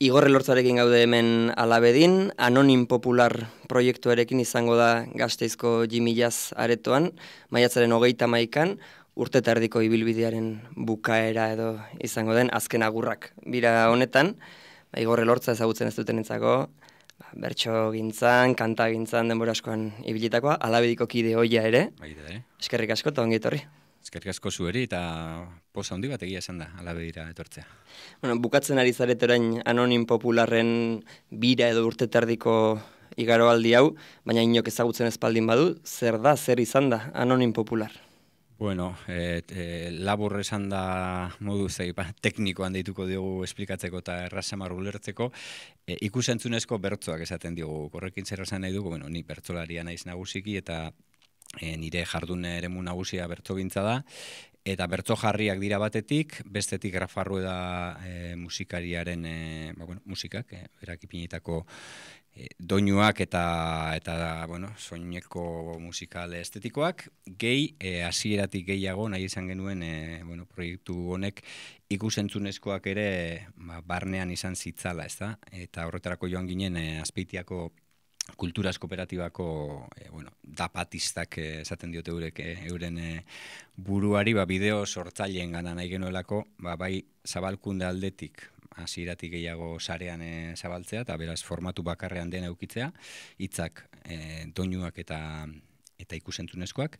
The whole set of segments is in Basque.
Igor Elortzarekin gaude hemen Alabedin, Anonim Popular proiektuarekin izango da Gasteizko Jimmy Jazz aretoan, maiatzaren 31an, urte eta erdiko ibilbidearen bukaera edo izango den azken agurrak. Bira honetan, Igor Elortza ezagutzen ez dutenentzako, bertso gintzan, kanta gintzan, denbora askoan ibilitakoa, Alabediko kide ohia ere. Eskerrik asko eta ongi etorri. Eskerrik asko zueri eta poza handi bat egia esan da, Alabedira etortzea. Bueno, bukatzen ari zarete orain Anonim Popularren bira edo urte tardiko igaroaldi hau, baina inok ezagutzen espaldin badu, zer da, zer izan da Anonim Popular? Bueno, labur esan da modu teknikoan deituko diogu esplikatzeko eta errazamar ulertzeko, ikusentzunezko bertsoak esaten diogu. Horrekin zer esan nahi dugu, ni bertsolaria naiz nagusiki eta nire jardun eremu nagusia bertsogintza da, eta bertso jarriak dira batetik, bestetik Rafa Rueda musikariaren musikak, berak ipinitako doinuak eta soineko musikal estetikoak, gehi, hasieratik gehiago nahi izan genuen proiektu honek ikusentzunezkoak ere barnean izan zitzala, ezta? Eta horretarako joan ginen Azpeitiako Kulturaz Kooperatibako dapatistak esaten diote euren buruari bideo sortzaileen gana nahi genuelako, bai zabalkunde aldetik hasieratik gehiago sarean zabaltzea eta beraz formatu bakarrean dena eukitzea, hitzak, doinuak eta ikusentzunezkoak,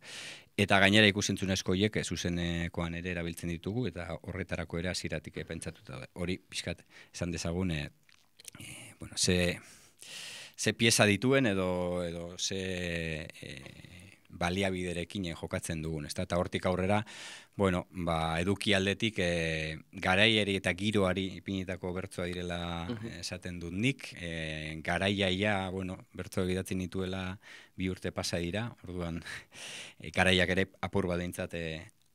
eta gainera ikusentzunezko hiek zuzenekoan ere erabiltzen ditugu eta horretarako ere hasieratik pentsatuta. Hori pixkat esan dezagun ze pieza dituen edo ze baliabiderekin jokatzen dugun, ezta? Eta hortik aurrera, eduki aldetik garaiari eta giroari ipinitako bertsoa direla esaten dut nik, garaiaia, bertso gidatzen nituela 2 urte pasa dira, orduan garaiak ere apur badeintzat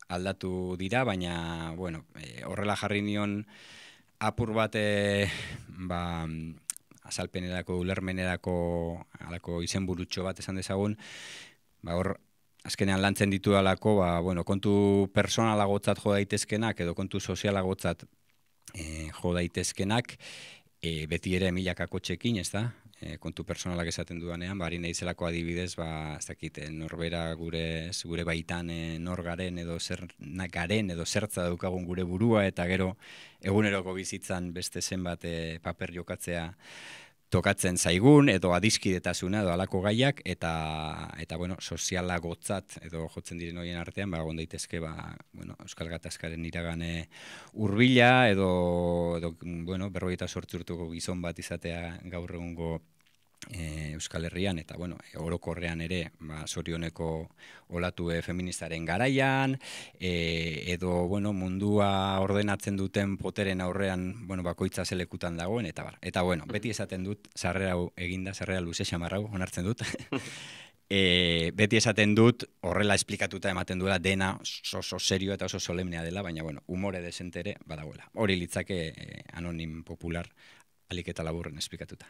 aldatu dira, baina horrela jarri nion apur bat azalpenerako, ulermenerako alako izenburutxo bat esan dezagun, hor azkenean lantzen ditu alako, kontu personalagotzat jo daitezkenak edo kontu sozialagotzat jo daitezkenak, beti ere milaka kotxekin, ez da? Kontu personalak esaten dudanean, bari nahi zelako adibidez, ez dakit, norbera gure baitan nor garen edo zer garen edo zertza daukagun gure burua, eta gero eguneroko bizitzan beste zenbat paper jokatzea tokatzen zaigun, edo adiskidetasuna edo alako gaiak, eta sozialagotzat edo jotzen diren horien artean, egon daitezke Euskal Gatazkaren iragane hurbila, edo 48 urteko gizon bat izatea gaur egungo Euskal Herrian, eta orokorrean ere zorioneko olatu feministaren garaian, edo mundua ordenatzen duten poteren aurrean bakoitza zelekutan dagoen, eta beti esaten dut, sarrera eginda, sarrera luze xamarrau, onartzen dut, beti esaten dut, horrela esplikatuta ematen duela dena oso serio eta oso solemnea dela, baina umore desentere badagoela. Hori litzake Anonim Popular alik eta laburren esplikatuta.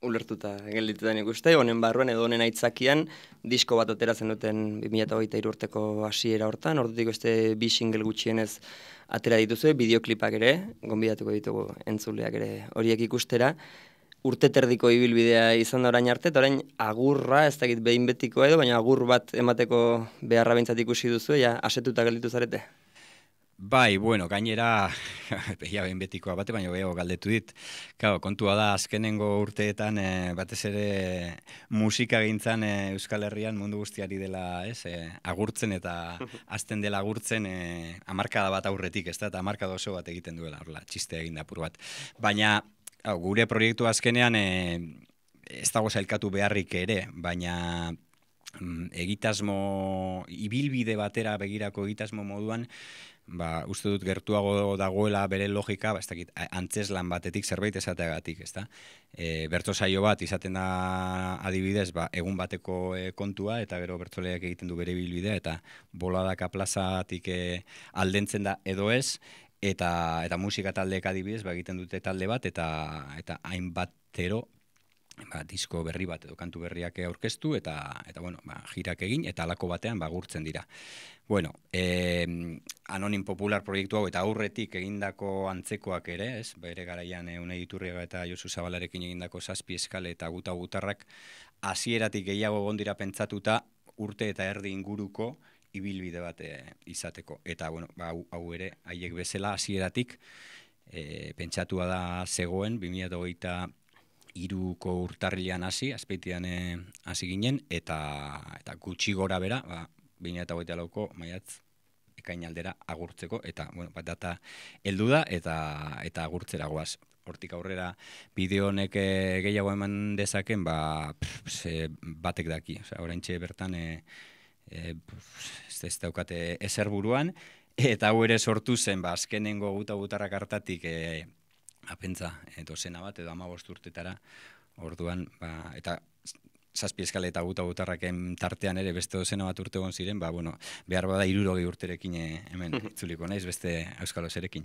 Ulertuta gelditutan ikuste, honen barruan edo honen aitzakian disko bat ateratzen duten 2023 urteko hasiera hortan, ordutik beste 2 single gutxienez atera dituzue, bideoklipak ere, gonbidatuko ditugu entzuleak ere horiek ikustera. Urte terdiko ibilbidea izan da orain arte, eta orain agurra, ez dakit behin betiko edo, baina agur bat emateko beharra behintzat ikusi duzu, asetuta gelditu zarete? Bai, gainera, behin betikoa bate, baina gehiago galdetu dit. Kontua da, azkenengo urteetan, batez ere musika gintzan Euskal Herrian mundu guztiari dela agurtzen eta azten dela agurtzen hamarkada bat aurretik, eta hamarkada oso bat egiten duela, txiste egin da apur bat. Baina, gure proiektu azkenean ez dago zailkatu beharrik ere, baina egitasmo, ibilbide batera begirako egitasmo moduan, uste dut gertuago dagoela bere logika, ez dakit, antzeslan batetik zerbait esateagatik, ezta? Bertso saio bat izaten da adibidez, egun bateko kontua, eta gero bertsoleak egiten du bere ibilbidea, eta boladaka plazatik aldentzen da edo ez, eta musika taldeek adibidez, egiten dute talde bat, eta hainbatero disko berri bat edo kantu berriak aurkeztu eta bueno, jirak egin eta halako batean gurtzen dira. Bueno, Anonim Popular proiektu hau eta aurretik egindako antzekoak ere, ez? Bere garaian Unai Iturriaga eta Josu Zabalarekin egindako 7 eskale eta guta gutarrak hasieratik gehiago egon dira pentsatuta urte eta erdi inguruko ibilbide bat izateko. Eta bueno, hau ere haiek bezala hasieratik pentsatua da zegoen 2023ko urtarrilean azpeitian hasi ginen eta gutxi gora bera 2024ko maiatz ekain aldera agurtzeko eta bueno, bat data heldu da eta agurtzera goaz. Hortik aurrera bideo honek gehiago eman dezaken, batek daki. Oraintxe bertan ez daukate ezer buruan, eta hau ere sortu zen, azkenengo guta gutarrak hartatik apentza dozena bat, edo 15 urtetara, orduan, eta 7 eskale eta guta gutarraken tartean ere beste dozena bat urte egon ziren, bueno, behar bada 60 urterekin hemen itzuliko naiz beste euskaloserekin.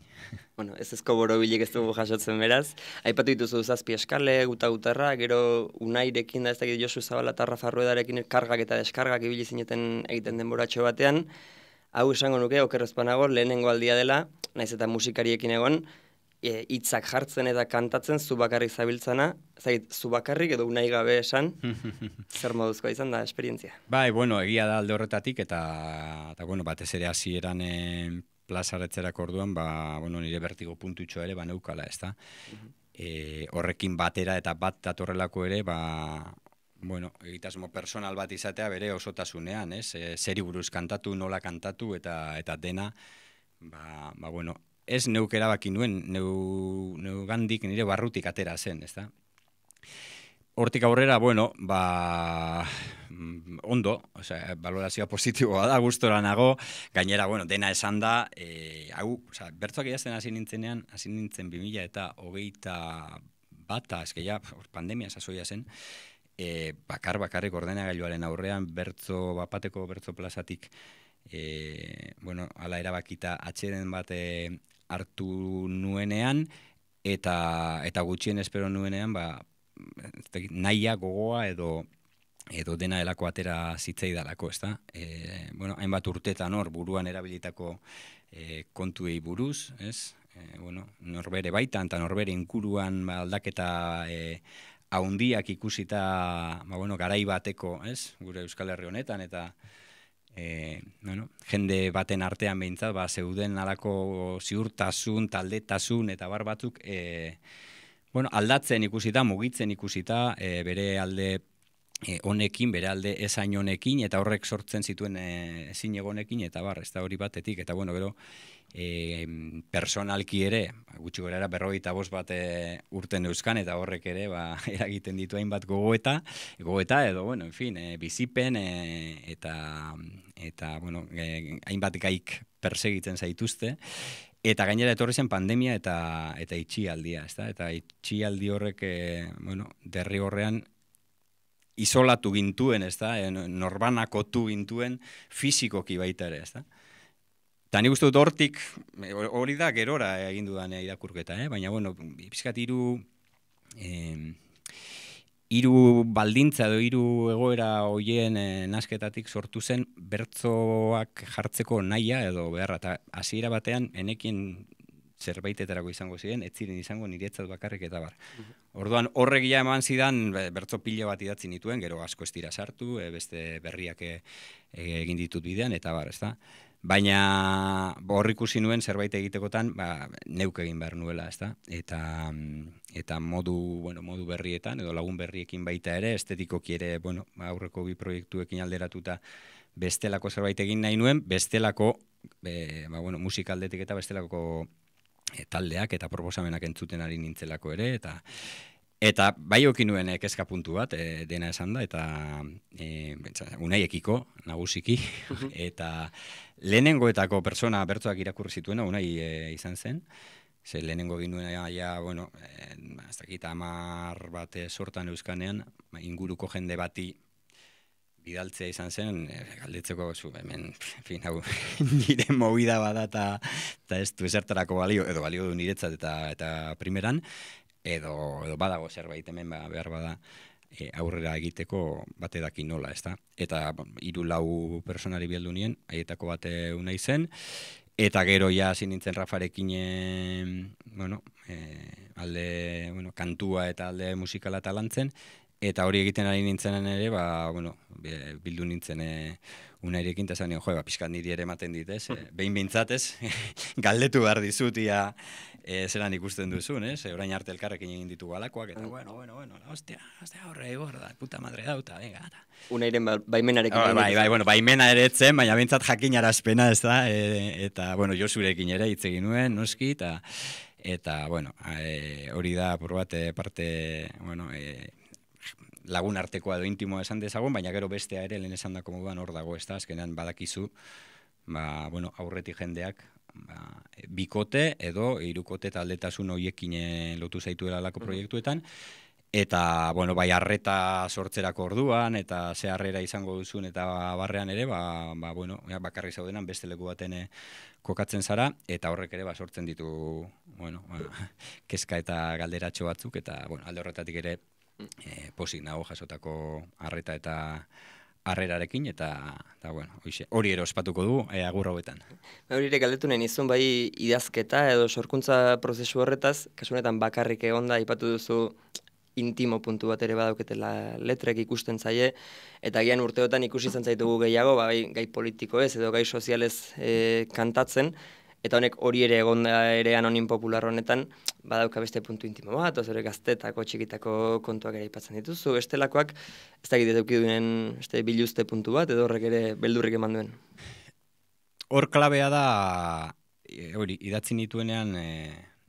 Bueno, ez ezko borobilik ez dugu jasotzen beraz. Aipatu dituzu 7 eskale, guta gutarra, gero Unairekin da ez dakit Josu Zabala eta Rafa Ruedarekin kargak eta deskargak ibili zineten egiten denboratxo batean. Hau esango nuke, okerrezpanago, lehenengo aldia dela, naiz eta musikariekin egon, hitzak jartzen eta kantatzen zu bakarrik zabiltzana, zu bakarrik edo Unai gabe esan, zer moduzkoa izan da esperientzia? Bai, bueno, egia da alde horretatik eta bueno, batez ere hasieran plazaretzerako orduan, bueno, nire bertigo puntutxo ere neukala, ezta? Horrekin batera eta bat datorrelako ere, bueno, egitasmo personal bat izatea bere osotasunean, ez? Zeri buruz kantatu, nola kantatu eta dena, bueno, ez neuk erabaki nuen, neu gandik nire barrutik atera zen, ezta? Hortik aurrera, bueno, ondo, valorazioa positiboa da, gustora nago, gainera, bueno, dena esan da, bertzoak idazten hasi nintzen 2021, eske ja, pandemia sasoia zen, bakarrik ordenagailuaren aurrean, bapateko bertzo plazatik, bueno, ala erabakita atxeden bat hartu nuenean, eta gutxien espero nuenean, nahia, gogoa edo dena delako atera zitzaidalako, ezta? Bueno, hainbat urtetan buruan erabilitako kontuei buruz, ez? Bueno, norbere baitan eta norbere inkuruan aldaketa haundiak ikusita, bueno, garai bateko, ez? Gure Euskal Herri honetan, eta bueno, jende baten artean behintzat, zeuden alako ziurtasun, taldetasun, eta batzuk, bueno, aldatzen ikusita, mugitzen ikusita, bere alde honekin, bere alde ezain honekin, eta horrek sortzen zituen ezin egonekin, eta ez da hori batetik, eta bueno, gero, personalki ere, gutxi gorera 45 bat urten euskan, eta horrek ere, eragiten ditu hainbat gogoeta edo, bueno, en fin, bizipen, eta bueno, hainbat gaik persegitzen zaituzte, eta gainera etorri zen pandemia eta itxialdia, ezta? Eta itxialdi horrek, bueno, derri horrean, isolatu gintuen, ezta? Norbanakotu gintuen fisikoki baita ere, ezta? Eta nik uste dut hortik, hori da gerora egin dudan irakurketa, baina, bueno, pizkat hiru baldintza edo hiru egoera hoien nasketatik sortu zen bertzoak jartzeko nahia edo beharra, eta hasiera batean enekin zerbaitetarako izango ziren, ez ziren izango niretzat bakarrik eta bar. Orduan horregia eman zidan bertzo pila bat idatzi nituen, gero asko ez dira sartu, beste berriak egin ditut bidean, eta bar, ezta? Baina hor ikusi nuen zerbait egitekotan neuk egin behar nuela, ezta? Eta modu berrietan, edo lagun berriekin baita ere, estetikoki ere, bueno, aurreko bi proiektuekin alderatuta bestelako zerbait egin nahi nuen, bestelako, bueno, musikaldetik eta bestelako taldeak eta proposamenak entzuten ari nintzelako ere, eta bai okin nuen kezka puntu bat, dena esan da, eta Unaiekiko, nagusiki, eta lehenengoetako persona bertzoak irakurri zituena, Unai izan zen, ze lehenengo egin duena, bueno, ez dakit 10 bat sortan euskanean, inguruko jende bati bidaltzea izan zen, galdetzeko hemen, fin, hau, nire movida bada eta ez du esertarako balio, edo balio du niretzat eta primeran, edo badago zerbait hemen behar bada aurrera egiteko bate daki nola, ezta? Eta 3-4 personari bildu nien, haietako bate unai zen, eta gero ja hasi nintzen Rafarekin alde kantua eta alde musikala eta lantzen, eta hori egiten ari nintzenen ere, bildu nintzen unairekin, eta zan nion, pixkat niri ere ematen dit, ez? Behin bintzatez, galdetu behar dizut, zelan ikusten duzun, ez? Orain arte elkarrekin egin ditu galakoak, eta bueno, hostia, horre egor da, puta madre dauta, venga, eta... Unairen baimenarekin. Baimena ere etzen, baina bintzat jakinarazpena, ez da, eta, Josurekin ere hitz egin nuen, noski, eta, hori da, por bat, parte, lagun artekoa edo intimoa esan dezagun, baina gero bestea ere lehen esan dako moduan hor dago, ez da, azkenean badakizu, aurretik jendeak, bikote edo 3kote taldetasun horiekin lotu zaituela lako proiektuetan, eta, bai arreta sortzerako orduan, eta ze harrera izango duzun, eta barrean ere, bakarri zaudenan beste leku baten kokatzen zara, eta horrek ere sortzen ditu, kezka eta galderatxo batzuk, eta, alde horretatik ere, pozik nago jasotako arreta eta harrerarekin, eta hori ere ospatuko du agur hauetan. Hori ere galdetu nahi nizun bai idazketa edo sorkuntza prozesu horretaz, kasunetan bakarrik egonda aipatu duzu intimo puntu bat ere badauketela letrek ikusten zaie, eta gian urteotan ikusi izan zaitugu gehiago, gai politiko ez edo gai sozialez kantatzen, eta honek hori ere egonda ere anonim popular honetan, badauka beste puntu intimo bat, ozore gaztetako, txikitako kontuak ere aipatzen dituzu, bestelakoak, ez dakit edukiduen biluzte puntu bat, edo horrek ere beldurrik eman duen. Hor klabea da, hori, idatzi nituenean,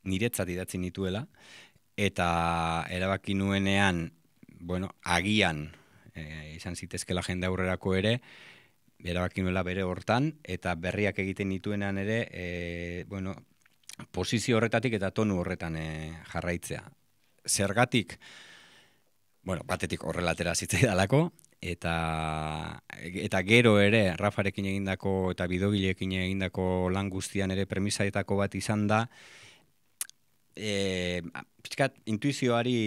niretzat idatzi nituela, eta erabaki nuenean, agian, izan zitezkela jende aurrerako ere, erabaki nuela bere hortan, eta berriak egiten nituenean ere, posizio horretatik eta tonu horretan jarraitzea. Zergatik, batetik horrelatera zitzaidalako, eta gero ere Rafarekin egindako eta Bidogilekin egindako lan guztian ere premisaetako bat izan da, pixkat intuizioari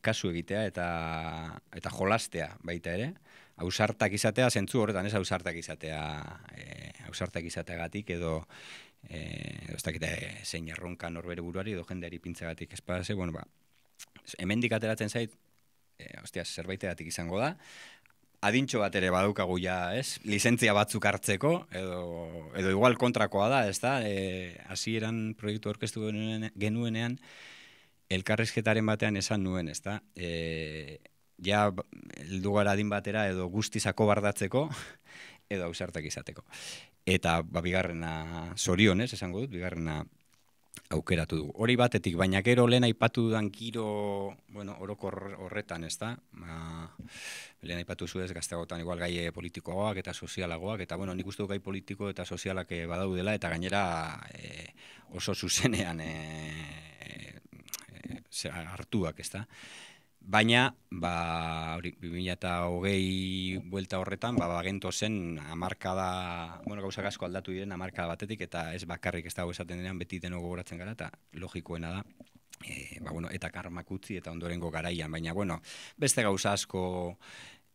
kasu egitea eta jolastea baita ere, ausartak izatea, zentzu horretan ez ausartak izateagatik edo ez dakite zein erronka norbere buruari edo jendeari pintzagatik espadaze, hemendik ateratzen zait, zerbaitegatik izango da, adintxo bat ere badaukagu ja, ez? Lizentzia batzuk hartzeko, edo igual kontrakoa da, ez da? Hasieran proiektu aurkeztu genuenean, elkarrizketaren batean esan nuen, ez da? Ja, heldu gara adin batera edo guztizako bardatzeko, edo ausartak izateko. Eta, bigarrena zorionez, esango dut, bigarrena aukeratu dugu. Hori batetik, baina gero lehen aipatu dudan giro, orokor horretan, ez da? Lehen aipatu zuez gazteagotan igual gai politikoagoak eta sozialagoak, eta nik uste du gai politiko eta sozialak badaudela, eta gainera oso zuzenean hartuak, ez da? Baina, 2020 buelta horretan, bagento zen hamarkada, gauzak asko aldatu diren hamarkada batetik, eta ez bakarrik ez dago esaten denean beti deno gogoratzen gara, eta logikoena da, eta karmak utzi eta ondorengo garaian, baina, beste gauza asko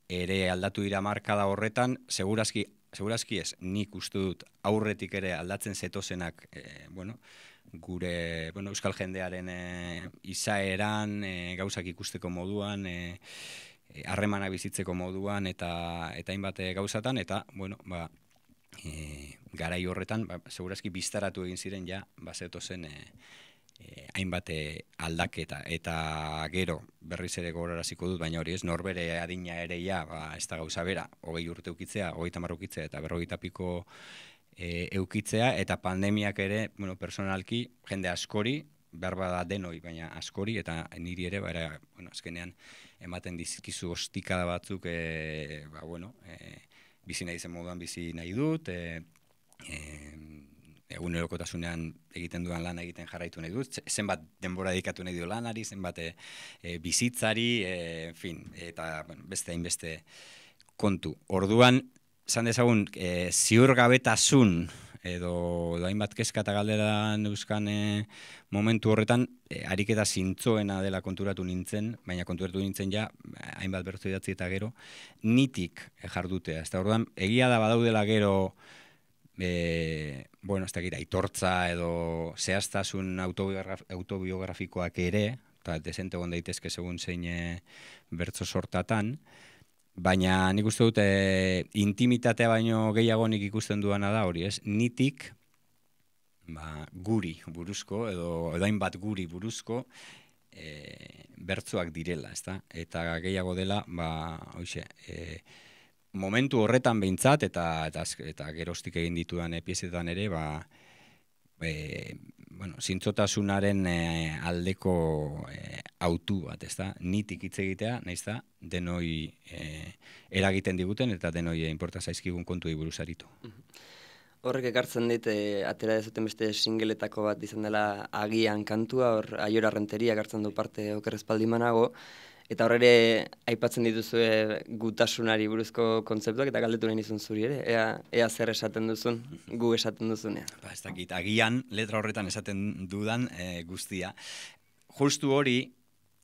ere aldatu dira hamarkada horretan, segurazki ez, nik uste dut aurretik ere aldatzen zetozenak, gure euskal jendearen izaeran, gauzak ikusteko moduan, harremana bizitzeko moduan eta hainbat gauzatan, eta garai horretan segurazki biztaratu egin ziren ja zetozen hainbat aldaketa, eta gero berriz ere gogoraraziko dut, baina hori ez, norbere adina ere ja, ez da gauza bera, 20 urte eukitzea, 30 ukitzea eta 40 piko eukitzea, eta pandemiak ere, personalki, jende askori, behar bada denoi, baina askori, eta niri ere, azkenean, ematen dizkizu ostikada batzuk, bizi nahi zen moduan bizi nahi dut, egunerokotasunean egiten dudan lana egiten jarraitu nahi dut, zenbat denbora dedikatu nahi du lanari, zenbat bizitzari, eta beste hainbeste kontu. Orduan, esan dezagun, ziurgabetasun edo hainbat kezka eta galdera neuzkan momentu horretan, ariketa zintzoena dela konturatu nintzen, baina konturatu nintzen ja, hainbat bertso idatzi eta gero, nitik jardutea. Ez da, orduan, egia da badaudela gero, bueno, ez da gira, aitortza edo zehaztasun autobiografikoak ere, eta desente egon daitezke segun zein bertso sortatan, baina nik uste dut intimitatea baino gehiago nik ikusten duana da hori, ez? Nitik guri buruzko edo hainbat guri buruzko bertsoak direla, ezta? Eta gehiago dela, hoize, momentu horretan behintzat eta geroztik egin ditudan piezetan ere, bueno, zintzotasunaren aldeko autu bat, ezta? Nitik hitz egitea, nahiz da, denoi eragiten diguten eta denoi inporta zaizkigun kontu buruz aritu. Horrek ekartzen dit, atera dezuten beste singeletako bat izan dela agian kantua, hor Aiora Renteria ekartzen du parte oker espaldimanago, eta hor ere aipatzen dituzue gutasunari buruzko kontzeptuak eta galdetu nahi nizun zuri ere, ea zer esaten duzun, gu esaten duzunean. Ez dakit, agian letra horretan esaten dudan guztia. Justu hori,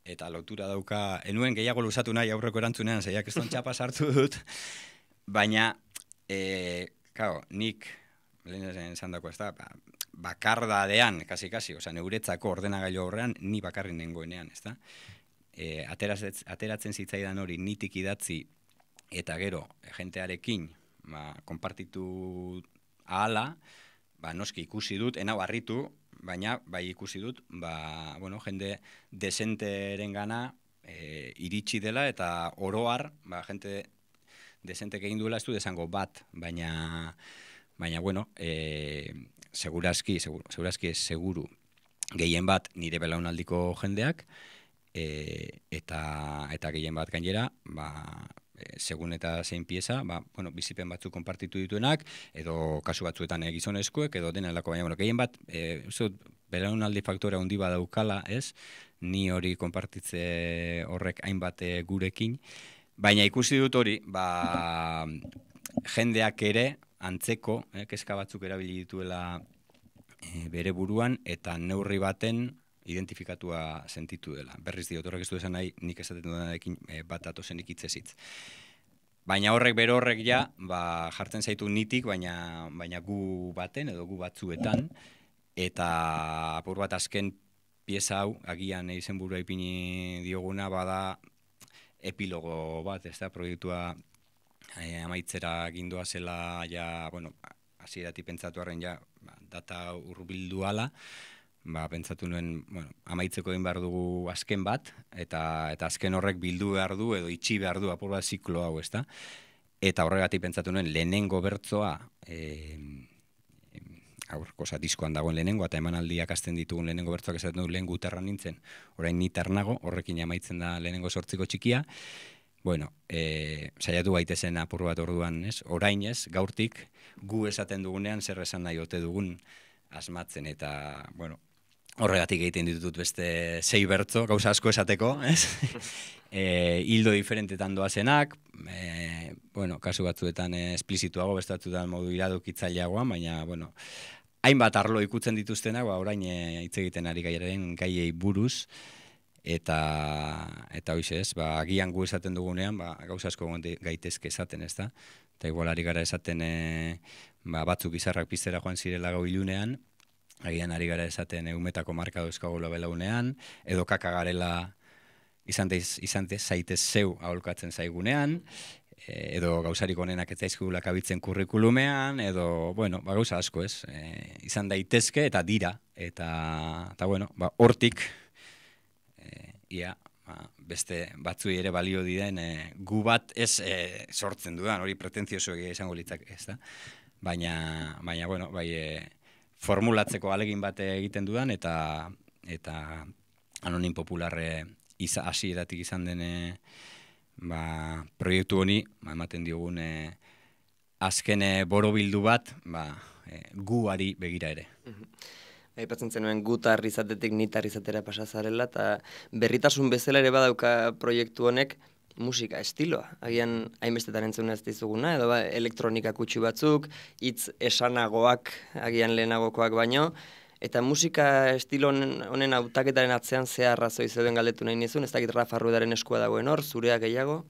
eta lotura dauka, enuen gehiago luzatu nahi aurreko erantzunean, zeiak ez txapa sartu dut, baina, nik, lehen esan dako ez da, bakardadean, kasi, neuretzako ordenagailu horrean, ni bakarri nengoenean, ez da? Ateratzen zitzaidan hori nitik idatzi eta gero jentearekin konpartitu ahala, noski ikusi dut, enau harritu, baina bai ikusi dut, bueno, jende desenteren gana iritsi dela eta oroar, jente desentek egin duela ez du desango bat, baina bueno, segurazki gehien bat nire belaunaldiko jendeak, eta gehien bat gainera, segun eta zein pieza, bueno, bizipen batzuk konpartitu dituenak, edo kasu batzuetan gizonezkoek, edo dena helako, baina, bueno, gehien bat, belaunaldi faktora handi badaukala, ez? Ni hori konpartitze horrek hainbat gurekin, baina ikusi dut hori, jendeak ere, antzeko, kezka batzuk erabili dituela bere buruan, eta neurri baten identifikatua sentitu dela. Berriz diot, horrek ez du esan nahi, nik esaten dudanekin bat atozenik hitzezitz. Baina horrek bero horrek ja, jartzen zaitu nitik, baina gu baten edo gu batzuetan, eta apur bat azken pieza hau, agian izenburua ipini dioguna, bada epilogo bat, ez da, proiektua amaitzera gindua zela, ja, bueno, hasieratik pentsatu arren ja, data hurbildu ala, pentsatu nuen, bueno, amaitzeko egin behar dugu azken bat, eta azken horrek bildu behar du, edo itxi behar du apur bat ziklo hau, ezta? Eta horregatik pentsatu nuen, lehenengo bertzoa, diskoan dagoen lehenengo, eta emanaldiak azten ditugun lehenengo bertzoak esaten du lehen guterra nintzen, orain nitarnago, horrekin amaitzen da lehenengo sortziko txikia. Bueno, saiatu gaitezen apur bat orduan, ez? Orain ez, gaurtik, gu esaten dugunean zer esan nahi ote dugun asmatzen, eta, bueno, horregatik egiten ditut beste 6 bertzo, gauza asko esateko, ez? Hildo diferentetan doazenak, bueno, kasu batzuetan esplizituago, beste batzuetan modu iradokitzaileagoan, baina, bueno, hainbat arlo ikutzen dituztenak, orain hitz egiten ari gaiei buruz, eta hoize ez, agian gu esaten dugunean, gauza asko gaitezke esaten, ez da? Eta igual ari gara esaten batzuk izarrak piztera joan zirela gau ilunean, agian ari gara esaten eumetako marka dauzkagoela belaunean, edo kaka garela izan zaitez zeu aholkatzen zaigunean, edo gauzarik onenak ez zaizkigulak abitzen kurrikulumean, edo, bueno, gauza asko ez, izan daitezke eta dira, eta bueno, hortik, ia, beste batzuei ere balio diren gu bat ez sortzen dudan, hori pretentzioso izango litzak, ez da? Baina, bueno, formulatzeko alegin bat egiten dudan, eta anonim popularre hasieratik izan den proiektu honi, ematen diogun azken borobildu bat, guari begira ere. Aipatzen zenuen gutar izatetik nitar izatera pasazarela, eta berritasun bezala ere badauka proiektu honek, musika estiloa, agian hainbestetan entzun ez dizuguna, edo elektronika kutsu batzuk, hitz esanagoak, agian lehenagokoak baino, eta musika estilo honen hautaketaren atzean ze arrazoi zeuden galdetu nahi nizun, ez dakit Rafa Ruedaren eskua dagoen hor, zurea gehiago?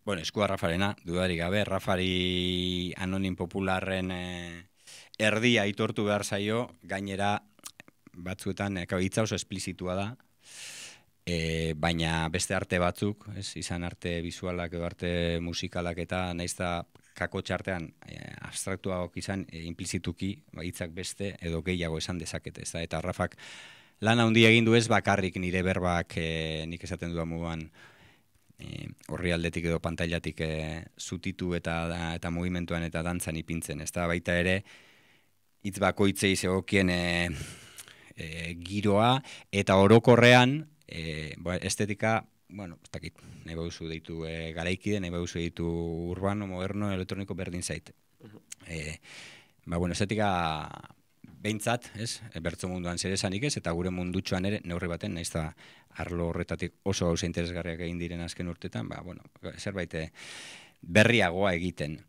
Bueno, eskua Rafarena, dudarik gabe, Rafari Anonim Popularren erdia aitortu behar zaio, gainera batzuetan hitza oso esplizitua da, baina beste arte batzuk, izan arte bizualak edo arte musikalak eta nahiz da kakotxa artean abstraktuagoak izan implizituki hitzak beste edo gehiago esan dezakete. Eta Rafak lan handia egin du ez bakarrik nire berbak nik esaten dudan moduan horri aldetik edo pantailatik zutitu eta mugimenduan eta dantzan ipintzen. Ez da baita ere hitz bakoitzei zegokien giroa eta orokorrean estetika, bueno, ez dakit, nahi bauzu deitu garaikide, nahi bauzu deitu urbano, moderno, elektroniko berdin zait. Bueno, estetika behintzat, bertso munduan zer esanik ez, eta gure mundutxoan ere, neurri baten, nahiz da arlo horretatik oso gauza interesgarriak egin diren azken urtetan, bueno, zerbait berriagoa egiten.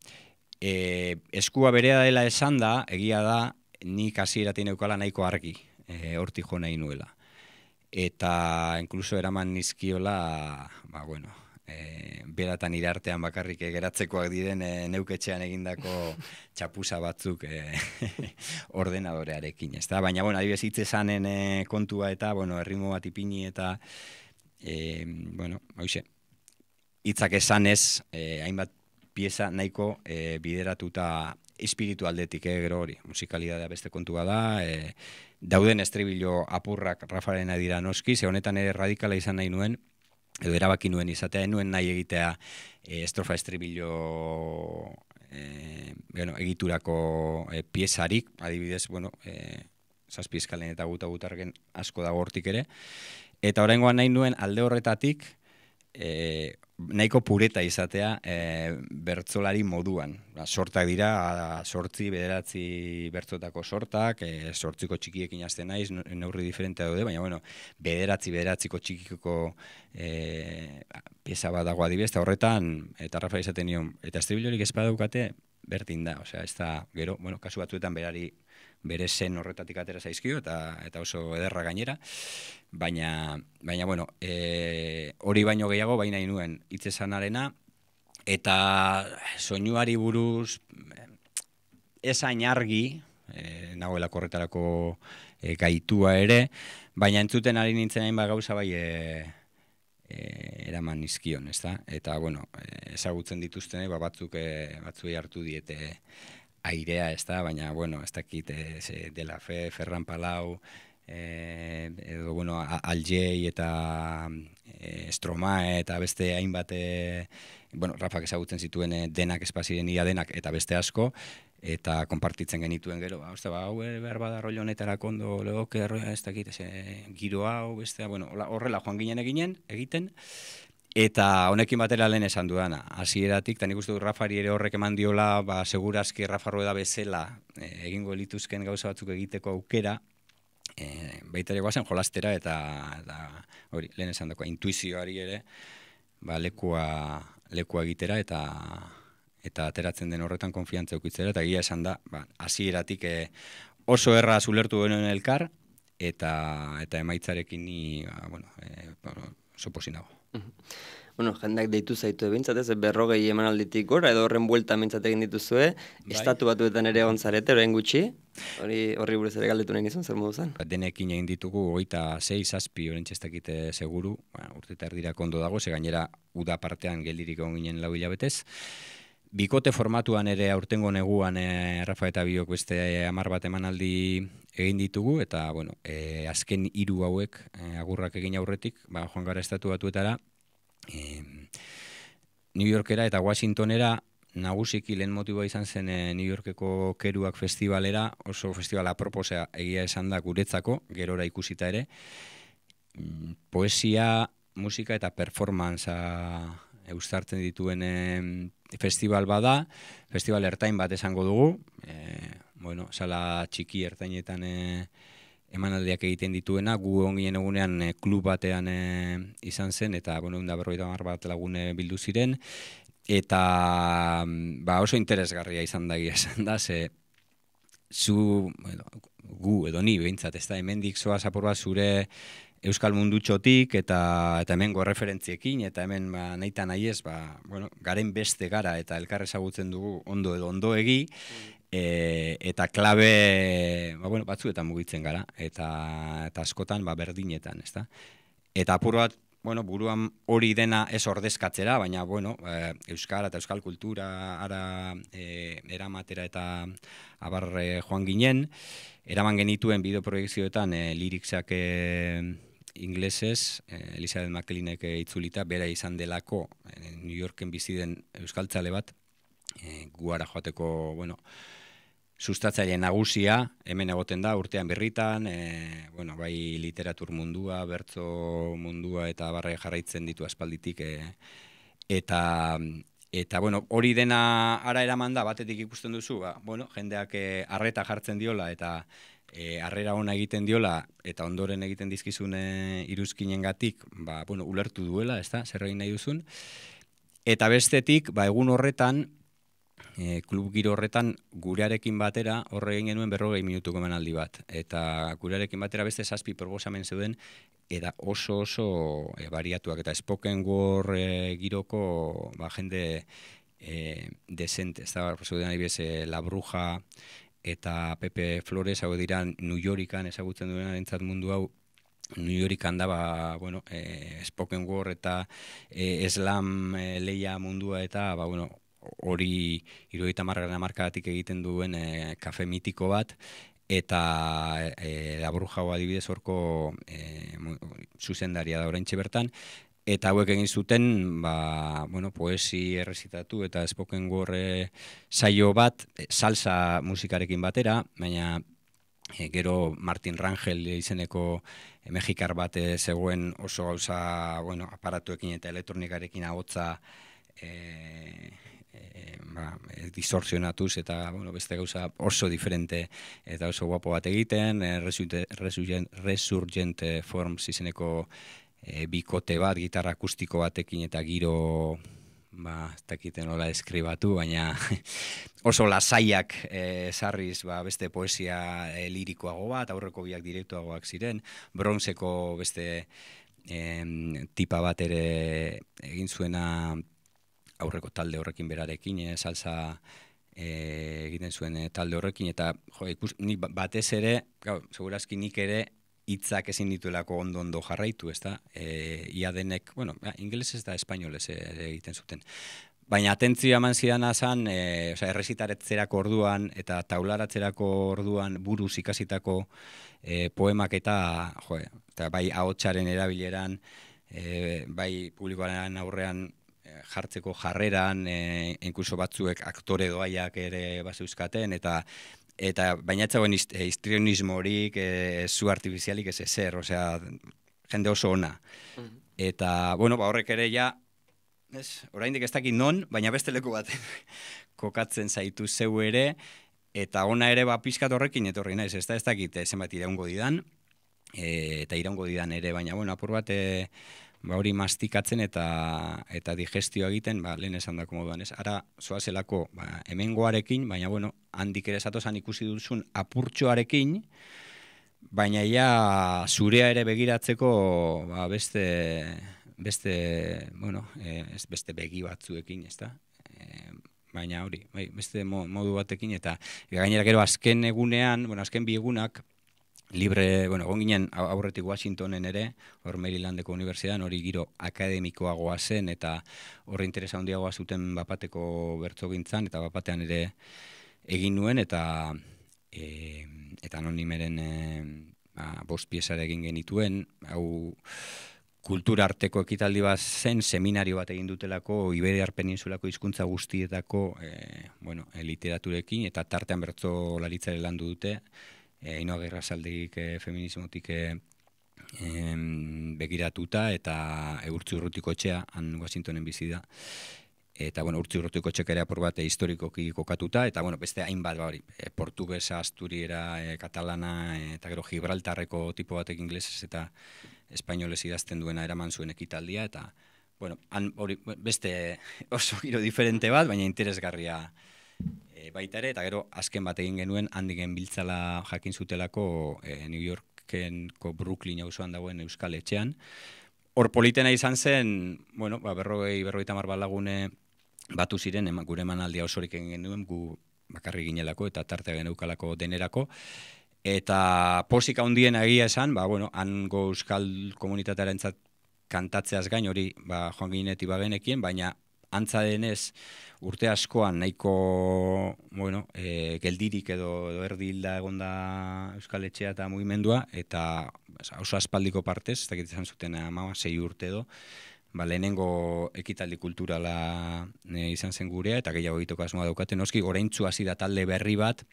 Eskua berea dela esan da, egia da, nik hasieratik neukala nahiko argi, hortik jo nahi nuela. Eta inkluso eraman nizkiola, bueno, beratan irartean bakarrik geratzekoak diren neuketxean egindako txapuza batzuk ordenadorearekin, ez da? Baina, bueno, adibidez hitz esanen kontua eta, bueno, erritmo bat ipini eta, bueno, hauxe, hitzak esanez, hainbat pieza nahiko bideratuta espiritu aldetik, gero hori, musikalidadea beste kontua da, dauden estribillo apurrak Rafarena dira noski, ze honetan ere radikala izan nahi nuen, edo erabaki nuen izatea, nuen nahi egitea estrofa estribillo egiturako piezarik, adibidez, bueno, zazpi eskalen eta gutargen asko dago hortik ere, eta oraingoan nahi nuen alde horretatik, nahiko pureta izatea bertsolari moduan. Sortak dira, 8, 9 bertzotako sortak, 8ko txikiekin hasten naiz, neurri diferentea daude, baina, bueno, 9ko txikiko pieza bat dago adibidez, eta horretan, eta Rafa izaten nion, eta estribilorik ez badaukate, berdin da, osea, ez da, gero, bueno, kasu batzuetan berari bere zen horretatik atera zaizkio, eta oso ederra gainera, baina bueno, hori baino gehiago, baina inuen hitz esanarena, eta soinuari buruz esain argi, nagoelako horretarako gaitua ere, baina entzuten ari nintzen hainbat gauza bai eraman nizkion, ez da? Eta, bueno, ezagutzen dituztenei, batzuei hartu diete airea, ez da, baina, bueno, ez dakit, De La Fe, Ferran Palau, edo, bueno, Aljei eta Stromae eta beste hainbat, bueno, Rafak ezagutzen zituen denak espaziren ia denak eta beste asko, eta konpartitzen genituen gero, hau behar bada rollo honetarako ondo legoke, ez dakit, giro hau, beste, bueno, horrela joan ginen egiten, eta honekin batera lehen esan dudana, hasieratik, eta nik uste dut Rafari ere horrek eman diola, segurazki Rafa Rueda bezala egingo lituzken gauza batzuk egiteko aukera, baita ere guazen jolastera eta hori, lehen esan dagoa, intuizioari ere, lekua egitera eta ateratzen den horretan konfiantza eukitzera, eta egia esan da, hasieratik oso erraz ulertu genuen elkar, eta emaitzarekin ni, oso posinago. Bueno, jendak deitu zaitu ebintzat, ez, 40 emanalditik gora, edo horren buelta mintzat egin dituzue, estatu batuetan ere egon zarete, orain gutxi, horri buruz ere galdetu nahi nizun, zer modu zen? Denekin egin ditugu, 26, 7, orentxe ez dakite seguru, urte eta erdirak ondo dago, ze gainera uda partean geldirik egon ginen 4 hilabetez. Bikote formatuan ere aurtengo neguan Rafa eta biok beste 10 bat emanaldi egin ditugu, eta, bueno, azken 3 hauek agurrak egin aurretik, joan gara estatu batuetara, New Yorkera eta Washingtonera, nagusiki lehen motiboa izan zen New Yorkeko Keruak festivalera, oso festivala aproposea egia esan da guretzako, gerora ikusita ere, poesia, musika eta performantzea eustartzen dituen festival bada, festival ertain bat esango dugu, bueno, sala txiki ertainetan emanaldiak egiten dituena, gu ongien egunean klub batean izan zen, eta, bueno, 150 bat lagune bildu ziren, eta oso interesgarria izan da esan da, ze gu edo ni behintzat, ez da, hemendik zoaz apur bat zure euskal mundutxotik eta hemengo referentziekin, eta hemen nahi eta nahi ez, garen beste gara eta elkar ezagutzen dugu ondo edo ondo egi, eta klabe batzuetan mugitzen gara, eta askotan berdinetan, ez da. Eta apur bat, buruan hori dena ez ordezkatzera, baina, euskara eta euskal kultura ara eramatera eta abar joan ginen, eraman genituen bideoproiekzioetan liriksak inglesez, Elizabeth McLeanek itzulita, bera izan delako New Yorken bizi den euskaltzale bat, guara joateko, sustatzaile nagusia, hemen egoten da, urtean birritan, bai literatur mundua, bertso mundua eta barra jarraitzen ditu aspalditik, eta hori dena ara eraman da, batetik ikusten duzu, jendeak arreta jartzen diola, eta harrera ona egiten diola, eta ondoren egiten dizkizun iruzkinengatik, ulertu duela, ez da, zer egin nahi duzun. Eta bestetik, egun horretan, klub giro horretan gurearekin batera horre egin genuen 40 minutuko emanaldi bat. Eta gurearekin batera beste 7 proposamen zeuden, eta oso bariatuak, eta spoken word giroko jende desente. Ez da, zeuden adibidez, La Bruja eta Pepe Flores, hau dira New Yorkan ezagutzen duena entzat mundu hau, New Yorkan da, spoken word eta slam leia mundua eta, hori 70. hamarkadatik egiten duen kafe mitiko bat, eta La Bruja adibidez horko zuzendaria da oraintxe bertan, eta hauek egin zuten poesi errezitatu eta spoken word saio bat salsa musikarekin batera, baina gero Martin Rangel izeneko mexikar bat zegoen oso gauza aparatuekin eta elektronikarekin ahotsa disorsionatuz eta beste gauza oso diferente eta oso guapo bat egiten, Resurgent Forms izeneko bikote bat, gitarra akustiko batekin eta giro, ez dakiten nola eskribatu, baina oso lasaiak sarriz beste poesia lirikoago bat, aurreko biak direktuagoak ziren, Bronzeko beste tipa bat ere egin zuena aurreko talde horrekin berarekin, salsa egiten zuen talde horrekin, eta ni batez ere, segurazki nik ere hitzak ezin dituelako ondo jarraitu, ez da, ia denek, ingelesez eta espainolez egiten zuten. Baina atentzioa eman zidana zan, errezitaretzerako orduan eta taularatzerako orduan buruz ikasitako poemak eta bai ahotsaren erabileran, bai publikoaren aurrean jartzeko jarreran, inkluso batzuek aktore doaiak ere bazeuzkaten, eta baina etzagoen histrionismo horik, zu artifizialik ez ezer, jende oso ona. Eta, horrek ere ja, oraindik ez dakit non, baina beste leku baten kokatzen zaitu zeu ere, eta ona ere pixkat horrekin etorri naiz, ez dakit zenbat iraungo didan, eta iraungo didan ere, baina apur bat hori mastikatzen eta digestioa egiten, lehen esan dako moduan, ez? Ara, zoazelako, hemengoarekin, baina, handik ere zatozan ikusi duzun apurtxoarekin, baina ja zurea ere begiratzeko beste begi batzuekin, ez da? Baina hori, beste modu batekin, eta gainera gero azken egunean, azken bi egunak, libre, egon ginen aurretik Washingtonen ere, hor Marylandeko unibertsitatean, hori giro akademikoagoa zen, eta horre interesa handiagoa zuten bapateko bertsogintzan, eta bapatean ere egin nuen, eta anonimeren 5 piezare egin genituen, hau kultura arteko ekitaldi bat zen, seminario bat egin dutelako, Iberiar Peninsulako hizkuntza guztietako literaturekin, eta tartean bertsolaritzaren landu dute, Ainhoa Gerrazaldeik feminismotik begiratuta, eta Eurtzu Urrutiko etxea, han Washingtonen bizi da. eta urtiko txekera apur bat historikoki kokatuta, eta beste hainbat portugesa, asturiera, katalana, eta gero Gibraltarreko tipo batek inglesez eta espainolez idazten duena eraman zuen ekitaldia, eta beste oso giro diferente bat, baina interesgarria baita ere, eta gero azken bat egin genuen handigen biltzala jakin zutelako New Yorkenko Brooklyn auzoan dagoen Euskal Etxean. Hor politena izan zen, 50 lagune batu ziren, gure emanaldia osorik egin genuen, gu bakarrik ginelako eta tartea geneukalako denerako, eta posik handiena egia esan, hango euskal komunitatearentzat kantatzeaz gain hori joan ginetik bagenekien, baina antza denez urte askoan nahiko geldirik edo erdi hilda egonda Euskal Etxea eta mugimendua, eta oso aspaldiko partez, ez dakit izan zuten 6 urte edo, lehenengo ekitaldi kulturala izan zen gurea, eta gehiago egiteko asmoa daukaten, noski oraintzu hasi da talde berri bat,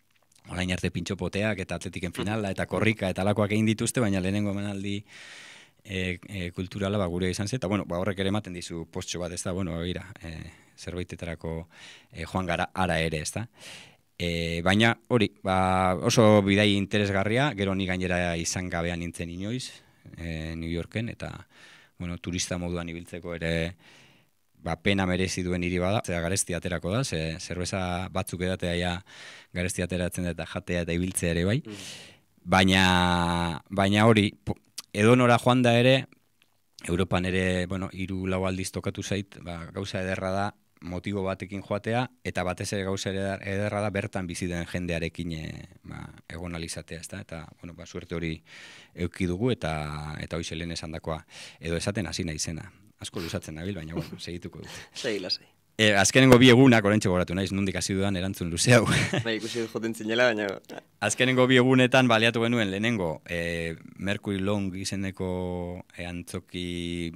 orain arte pintxopoteak eta atletiken finala eta korrika eta alakoak egin dituzte, baina lehenengo emanaldi kulturala gurea izan zen, eta horrek ere ematen dizu postxo bat, ez da, zerbaitetarako joan gara ara ere, ez da. Baina hori, oso bidai interesgarria, gero ni gainera izan gabean nintzen inoiz, New Yorken, eta turista moduan ibiltzeko ere pena merezi duen hiri bada, garesti aterako da, zerbeza batzuk edatea ja garesti ateratzen da eta jatea eta ibiltzea ere bai, baina hori, edonora joan da ere, Europan ere, 3-4 aldiz tokatu zait, gauza ederra da, motibo batekin joatea, eta batez ere gauza ederra da bertan bizi den jendearekin egon alizatea, eta suerte hori eduki dugu, eta hoize lehen esandakoa, edo esaten hasi naizena. Asko luzatzen nabil, baina segituko dut. Segi, lasai. Azkenengo 2 egunak, oraintxe goratu naiz, nondik hasi dudan erantzun luze hau. Ikusi dut joten zinela, baina... Azkenengo 2 egunetan baliatu genuen lehenengo, Mercury Long izeneko antzoki,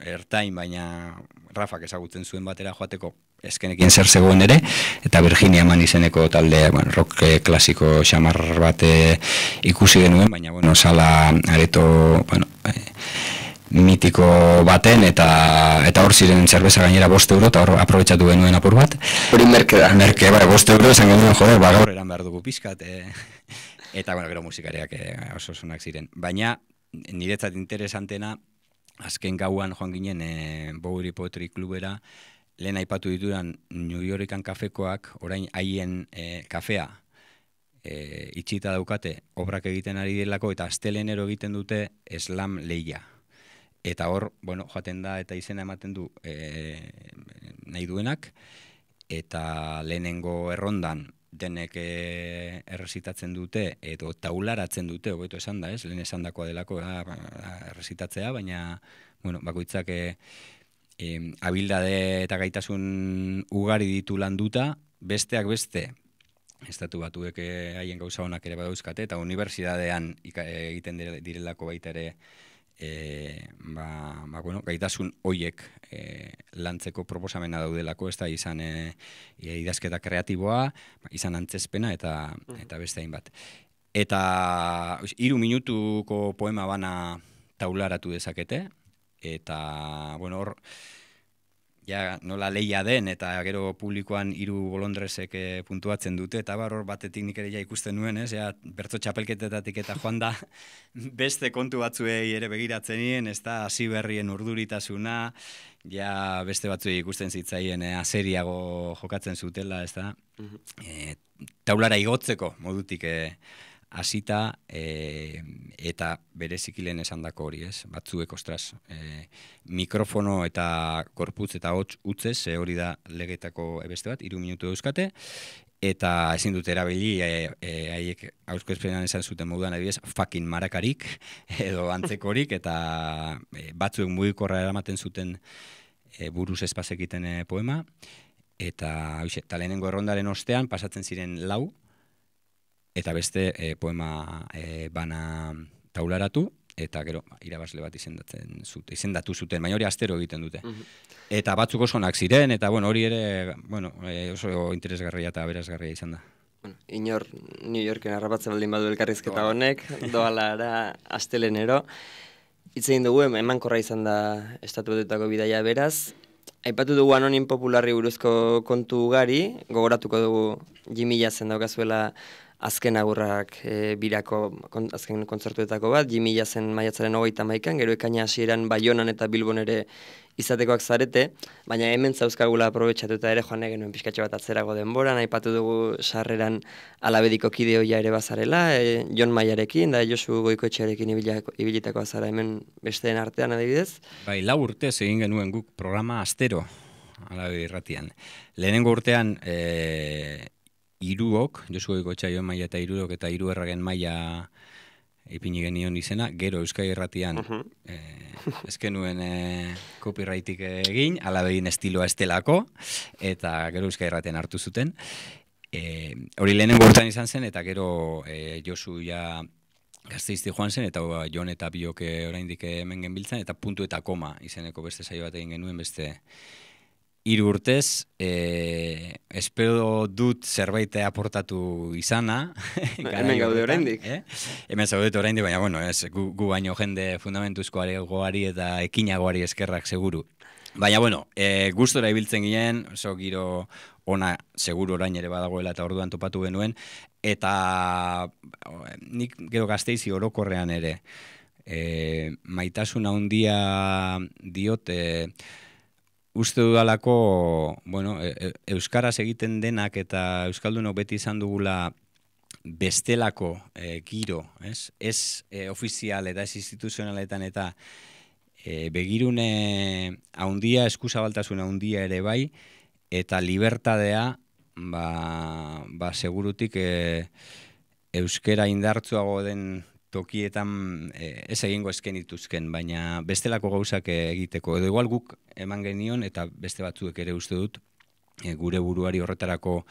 ertain, baina Rafak ezagutzen zuen batera joateko eskenekin zer zegoen ere, eta Virginia Man izeneko talde, rock klasiko xamar bat ikusi genuen, baina, sala areto, mitiko baten, eta hor ziren zerbeza gainera 5 euro, eta hor aprobetxatu genuen apur bat. Hori merke da. Merke, 5 euro esan genuen, gaur eran behar dugu pizkat, eta, gero musikareak oso sonak ziren. Baina, niretzat interesantena, azken gauan joan ginen Bowery Poetry Clubera, lehen aipatu ditudan New Yorkan kafekoak, orain haien kafea itxita daukate, obrak egiten ari delako, eta astelenero egiten dute slam lehia. Eta hor, joaten da eta izena ematen du nahi duenak, eta lehenengo errondan denek errezitatzen dute, edo taularatzen dute, hobeto esan da, lehen esan dakoa delako errezitatzea, baina bakoitzak abildade eta gaitasun ugari ditu landuta, besteak beste, estatu batuek haien gauza honak ere badauzkate, eta unibertsitatean egiten direlako baita ere, gaitasun hoiek lantzeko proposamena daudelako, ez da izan idazketa kreatiboa, izan antzezpena eta beste hainbat. Eta 3 minutuko poema bana taularatu dezakete, eta hor nola lehia den, eta gero publikoan 3 bolondresek puntuatzen dute, eta hor batetik nik ere ikusten nuen, bertso txapelketetatik eta joan da beste kontu batzuei ere begiratzen nien, ez da hasi berrien urduritasuna, beste batzuei ikusten zitzaien azeriago jokatzen zutela, ez da, taulara igotzeko modutik hasita, eta bereziki lehen esandako hori, batzuek, mikrofono eta korputz eta hots utzez, hori da legetako beste bat, 3 minutu euskate, eta ezin dute erabili, haiek aurkezpenean esan zuten moduan adibidez, fucking marakarik, edo antzekorik, eta batzuek mugikorra eramaten zuten buruz espazekiten poema, eta lehenengo errondaren ostean pasatzen ziren 4, eta beste poema bana taularatu, eta gero irabazle bat izendatu zuten, baina hori astero egiten dute. Eta batzuk oso onak ziren, eta hori ere oso interesgarria eta aberasgarria izan da. Inor New Yorken harrapatzen baldin badu elkarrizketa honek, doalara astelenero. Hitz egin dugu, emankorra izan da estatu batuetako bidaia beraz, Aipatu dugu anonim popularri buruzko kontu ugari, gogoratuko dugu Jimmy Jazzen daukazuela azken agurrak birako azken kontzertuetako bat, Jimmy Jazzen maiatzaren 31an, gero ekaina hasieran Baionan eta Bilbon ere izatekoak zarete, baina hemen zauzkagula aprobetxatuta ere joan genuen pixkatxo bat atzerago denboran, aipatu dugu sarreran Alabediko kide hoia ere bazarela, Jon Maiarekin da Josu Goikoetxearekin ibilitakoa zara hemen besteen artean adibidez. Bai, 4 urtez egin genuen guk programa astero Alabedi irratian. Lehenengo urtean Hiruok, Josu Goikoetxea, Jon Maia eta Hiruok eta Hiru Erragen Maia ipini genion izena, gero Euskadi Irratian ez genuen copyrightik egin, Alabedin estiloa estelako, eta gero Euskadi Irratian hartu zuten. Hori lehenengo urtean izan zen, eta gero Josu ja Gasteizti joan zen, eta Jon eta Biok oraindik hemen genbiltzan, eta puntu eta koma izeneko beste saio bat egin genuen beste 3 urtez, espero dut zerbait aportatu izana. Hemen gaude oraindik. Hemen zaudete oraindik, baina bueno, gu baino jende fundamentuzkoari eta ekinagoari eskerrak seguru. Baina bueno, gustora ibiltzen ginen, oso giro ona seguru orain ere badagoela eta orduan topatu genuen, eta nik gero Gasteizi orokorrean ere maitasuna handia diot, uste dudalako, bueno, euskaraz egiten denak eta euskaldunok beti izan dugula bestelako giro, ez ofizial eta ez instituzionaletan eta begirune handia, eskuzabaltasuna handia ere bai, eta libertadea, segurutik euskera indartzuago den tokietan ez egingo eskenituzken, baina bestelako gauzak egiteko. Edo igual guk eman genion, eta beste batzuek ere uste dut, gure buruari horretarako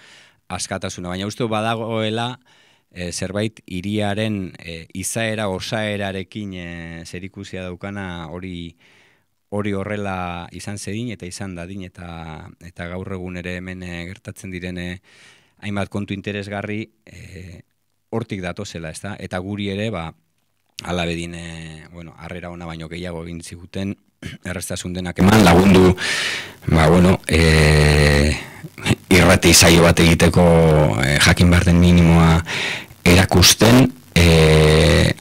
askatasuna. Baina uste badagoela zerbait hiriaren izaera, osaerarekin zerikusia daukana hori horrela izan zedin eta izan dadin, eta gaur egun ere hemen gertatzen direne hainbat kontu interesgarri hortik datozela, ezta? Eta guri ere, Alabedin, harrera ona baino gehiago egin ziguten, errestasun denak eman, lagundu, irrati saio bat egiteko jakin behar den minimoa erakusten,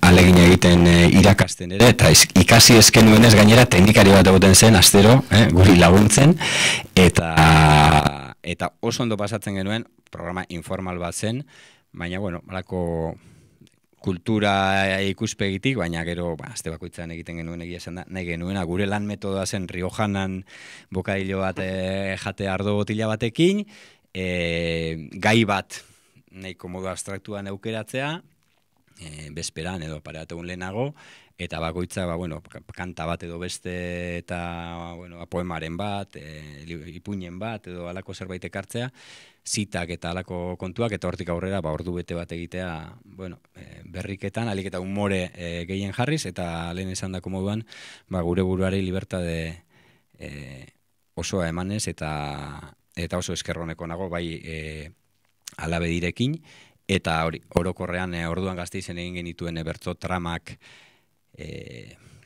alegin egiten irakasten ere, eta ikasi ezkenuenez gainera teknikari bat egoten zen, astero, guri laguntzen, eta oso ondo pasatzen genuen, programa informal bat zen, baina, malako kultura ikuspegitik, baina gero, azte bakoitzan egiten genuen egia esan da, nahi genuena, gure lan metodoa zen Riojanan bokadilo bat jate ardo botila batekin, gai bat nahiko modu abstraktuan aukeratzea, bezperan edo pareategun lehenago, eta bakoitza, kanta bat edo beste eta poemaren bat, ipuinen bat edo alako zerbait ekartzea, zitak eta alako kontuak, eta hortik aurrera ordu bete bat egitea berriketan, alik eta umore gehien jarriz, eta lehen esan dako moduan, gure buruari libertade osoa emanez, eta oso eskerroneko nago, bai Alabedirekin, eta orokorrean orduan Gasteizen egin genituen bertso tramak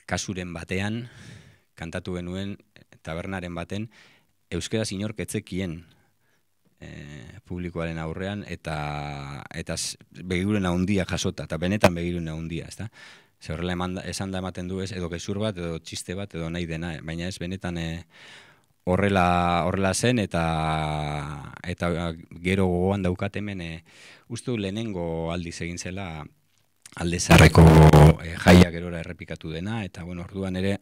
kasuren batean, kantatu genuen tabernaren baten, euskaraz inork etzekien publikoaren aurrean, eta begirune handia jasota, eta benetan begirune handia, ezta? Ze horrela esan da ematen du ez, edo gezur bat, edo txiste bat, edo nahi dena, baina ez benetan horrela zen, eta gero gogoan daukat hemen, uste lehenengo aldiz egin zela Alde Zaharreko jaia gerora errepikatu dena, eta orduan ere,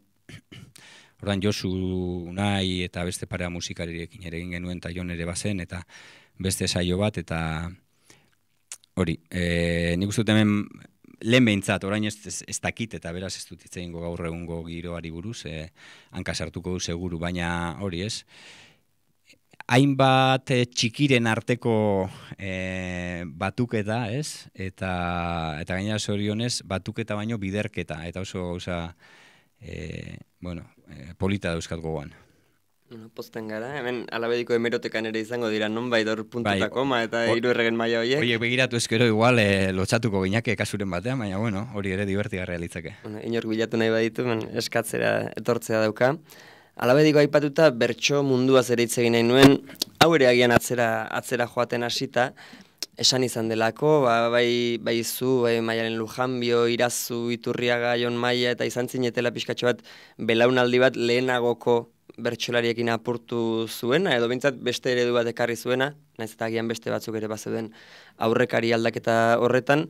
orduan Josu Unai eta beste parea musikarirekin ere egin genuen, eta Jon ere bazen, eta beste saio bat, eta hori, nik uste dut hemen lehen behintzat, orain ez dakit, eta beraz ez dut itzein gaur egungo giroari buruz, hanka sartuko du seguru, baina hori ez, hainbat txikiren arteko batuketa, ez? Eta gainera zorionez, batuketa baino biderketa, eta oso gauza polita dauzkat gogoan. Posten gara, hemen Alabediko hemerotekan ere izango dira nonbait hor puntuta koma eta Hiru Erregen Maia horiek. Horiek begiratu ezkero igual lotxatuko ginake kasuren batean, baina hori ere divertigarria litzake. Inork bilatu nahi baditu, eskatzera etortzea dauka. Alabediko aipatuta bertso munduaz ere hitz egin nahi nuen, hau ere agian atzera joaten hasita, esan izan delako, bai zu, bai Maialen Lujanbio, Irazu, Iturriaga, Jon Maia, eta izan zinetela pixkatxo bat, belaunaldi bat lehenagoko bertsolariekin apurtu zuena, edo bintzat beste eredu bat ekarri zuena, naiz eta agian beste batzuk ere bazeuden aurrekari aldaketa horretan,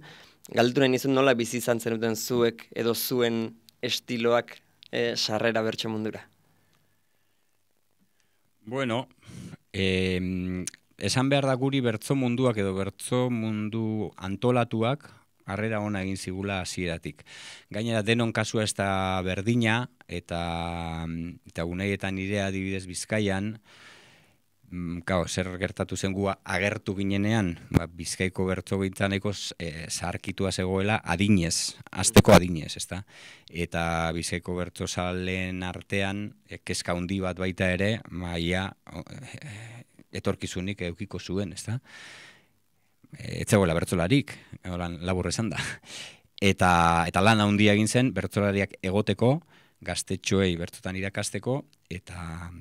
galdetu nahi nizun nola bizi izan zenuten zuek edo zuen estiloak sarrera bertso mundura. Bueno, esan behar da guri bertso munduak edo bertso mundu antolatuak harrera ona egin zigula hasieratik. Gainera denon kasua ez da berdina eta uneietan nire adibidez Bizkaian, zer gertatu zen gu agertu ginenean, Bizkaiko bertso gintzan nahiko zaharkitua zegoela adinez, hasteko adinez, ezta? Eta Bizkaiko bertso zalen artean, kezka handi bat baita ere, etorkizunik edukiko zuen, ezta? Ez zegoela bertsolarik, labur esan da. Eta lan handia egin zen bertsolariak egoteko, gaztetxoei bertsotan irakasteko, eta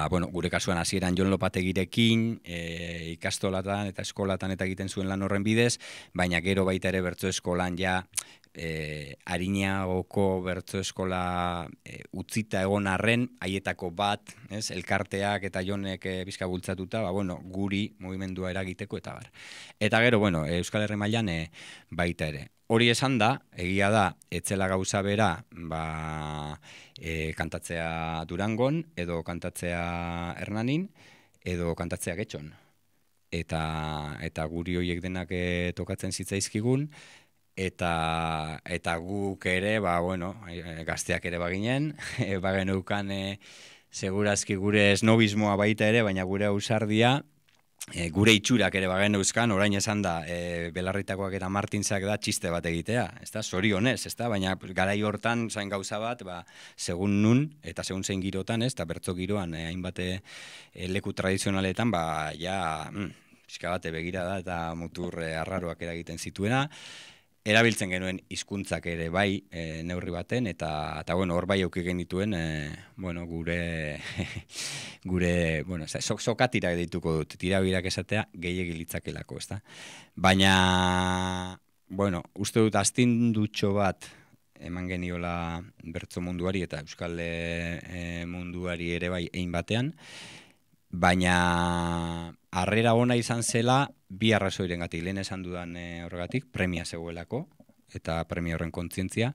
bueno, gure kasuan hasieran Jon Lopategirekin ikastolatan eta eskolatan eta egiten zuen lan horren bidez, baina gero baita ere bertso eskolan ja Arinagoko bertso eskola utzita egon arren, haietako bat, elkarteak eta Jonek bizka bultzatuta, guri mugimendua eragiteko eta bar. Eta gero, Euskal Herri mailan baita ere. Hori esan da, egia da, etzela gauza bera, kantatzea Durangon, edo kantatzea Hernanin, edo kantatzea Getxon. Eta guri horiek denak tokatzen zitzaizkigun, eta guk ere, gazteak ere baginen, bagenukan segurazki gure esnobismoa baita ere, baina gure ausardia, gure itxurak ere bagen euskan, orain esan da, Belarritakoak eta Martinsak da txiste bat egitea, zorionez, baina garai hortan zain gauza bat, segun nun, eta segun zein girotan, eta bertso giroan, hainbat leku tradizionaletan, pixka bate begira da, eta mutur arraroak eragiten zituena, erabiltzen genuen hizkuntzak ere bai neurri baten, eta hor bai aukik genituen, gure sokatirak dituko dut, tirabirak esatea gehiegi litzakelako, ezta? Baina, uste dut astindutxo bat eman geniola bertso munduari eta euskal munduari ere bai ein batean, baina harrera ona izan zela bi arrazoirengatik, lehen esan dudan horregatik, premia zegoelako, eta premia horren kontzientzia,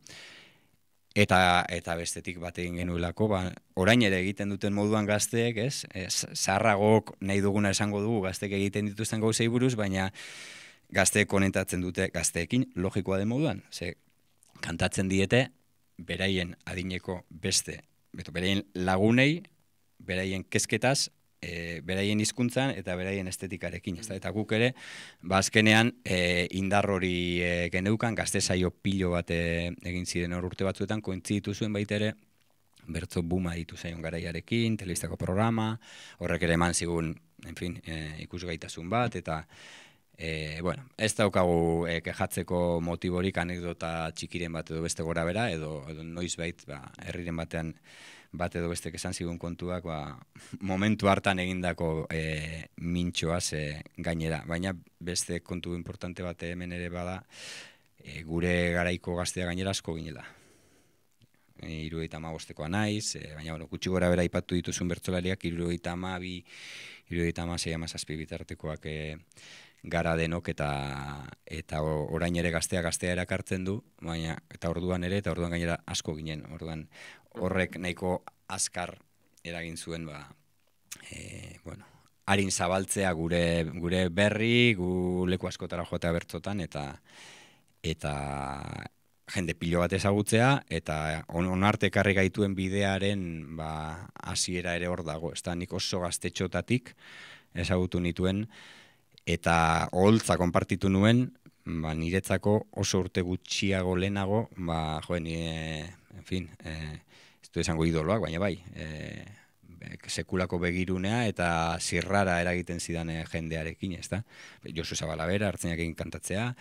eta bestetik bat egin genuelako, orain ere egiten duten moduan gazteek, zaharragok nahi duguna esango dugu gazteek egiten dituzten gauzei buruz, baina gazteek konentatzen dute gazteekin logikoa den moduan, kantatzen diete beraien adineko beraien lagunei, beraien kezketaz, beraien hizkuntzan eta beraien estetikarekin. Eta guk ere, azkenean indar hori geneukan, gazte saio pilo bat egin ziren hor urte batzuetan, kointziditu zuen baita ere, bertso buma ditu zaion garaiarekin, telebistako programa, horrek ere eman zigun, ikusgaitasun bat, eta ez daukagu kejatzeko motiborik anekdota txikiren bat edo beste gora bera, edo noizbait herriren batean bat edo bestek esan zigun kontuak momentu hartan egindako mintxoaz gainera. Baina beste kontu importante bat hemen ere bada gure garaiko gaztea gainera asko ginela. 75-koa naiz, baina gutxi gora bera ipatu dituzun bertsolariak 72, 76, 77 bitartekoak gara denok eta orain ere gaztea erakartzen du, baina eta orduan gainera asko ginen, orduan horrek nahiko azkar eragin zuen harin zabaltzea gure berri, gu leku askotara joatea bertzotan eta jende pilo bat ezagutzea eta onarte ekarri gaituen bidearen hasiera ere hor dago, nik oso gaztetxotatik ezagutu nituen eta oholtza konpartitu nuen, niretzako oso urte gutxiago lehenago, ez du esango idoloak, baina bai, sekulako begirunea eta zirrara eragiten zidan jendearekin, ezta? Josu Zabalabera, Artzainak egin kantatzea,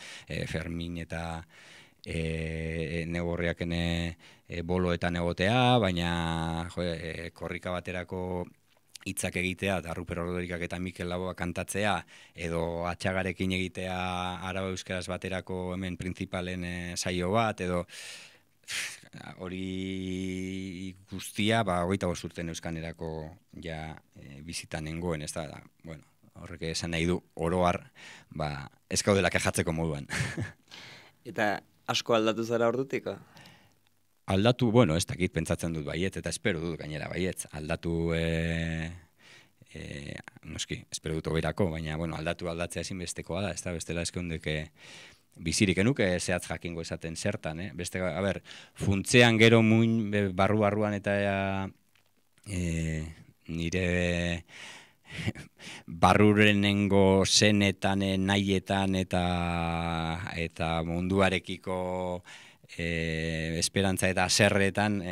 Fermin eta negorriaken boloetan egotea, baina korrika baterako hitzak egitea, eta Ruper Ordorikak eta Mikel Laboa kantatzea, edo Atxagarekin egitea araba euskaraz baterako hemen printzipalen saio bat, edo hori guztia, 25 urten euskanerako ja bizitan nengoen, ez da, bueno, horrek esan nahi du oroar, ez gaudela kejatzeko moduan. Eta asko aldatu zara ordutiko? Aldatu, bueno, ez dakit pentsatzen dut baiet, eta espero dut gainera baiet. Aldatu, noski, espero dut oberako, baina, bueno, aldatzea ezinbestekoa da, ez da, bestela eskeundeke bizirik enuke zehatz jakingo esaten zertan, Beste, a ber, funtzean gero muin barru-barruan eta nire barrurenengo zenetan, nahietan eta munduarekiko esperantza eta zerretan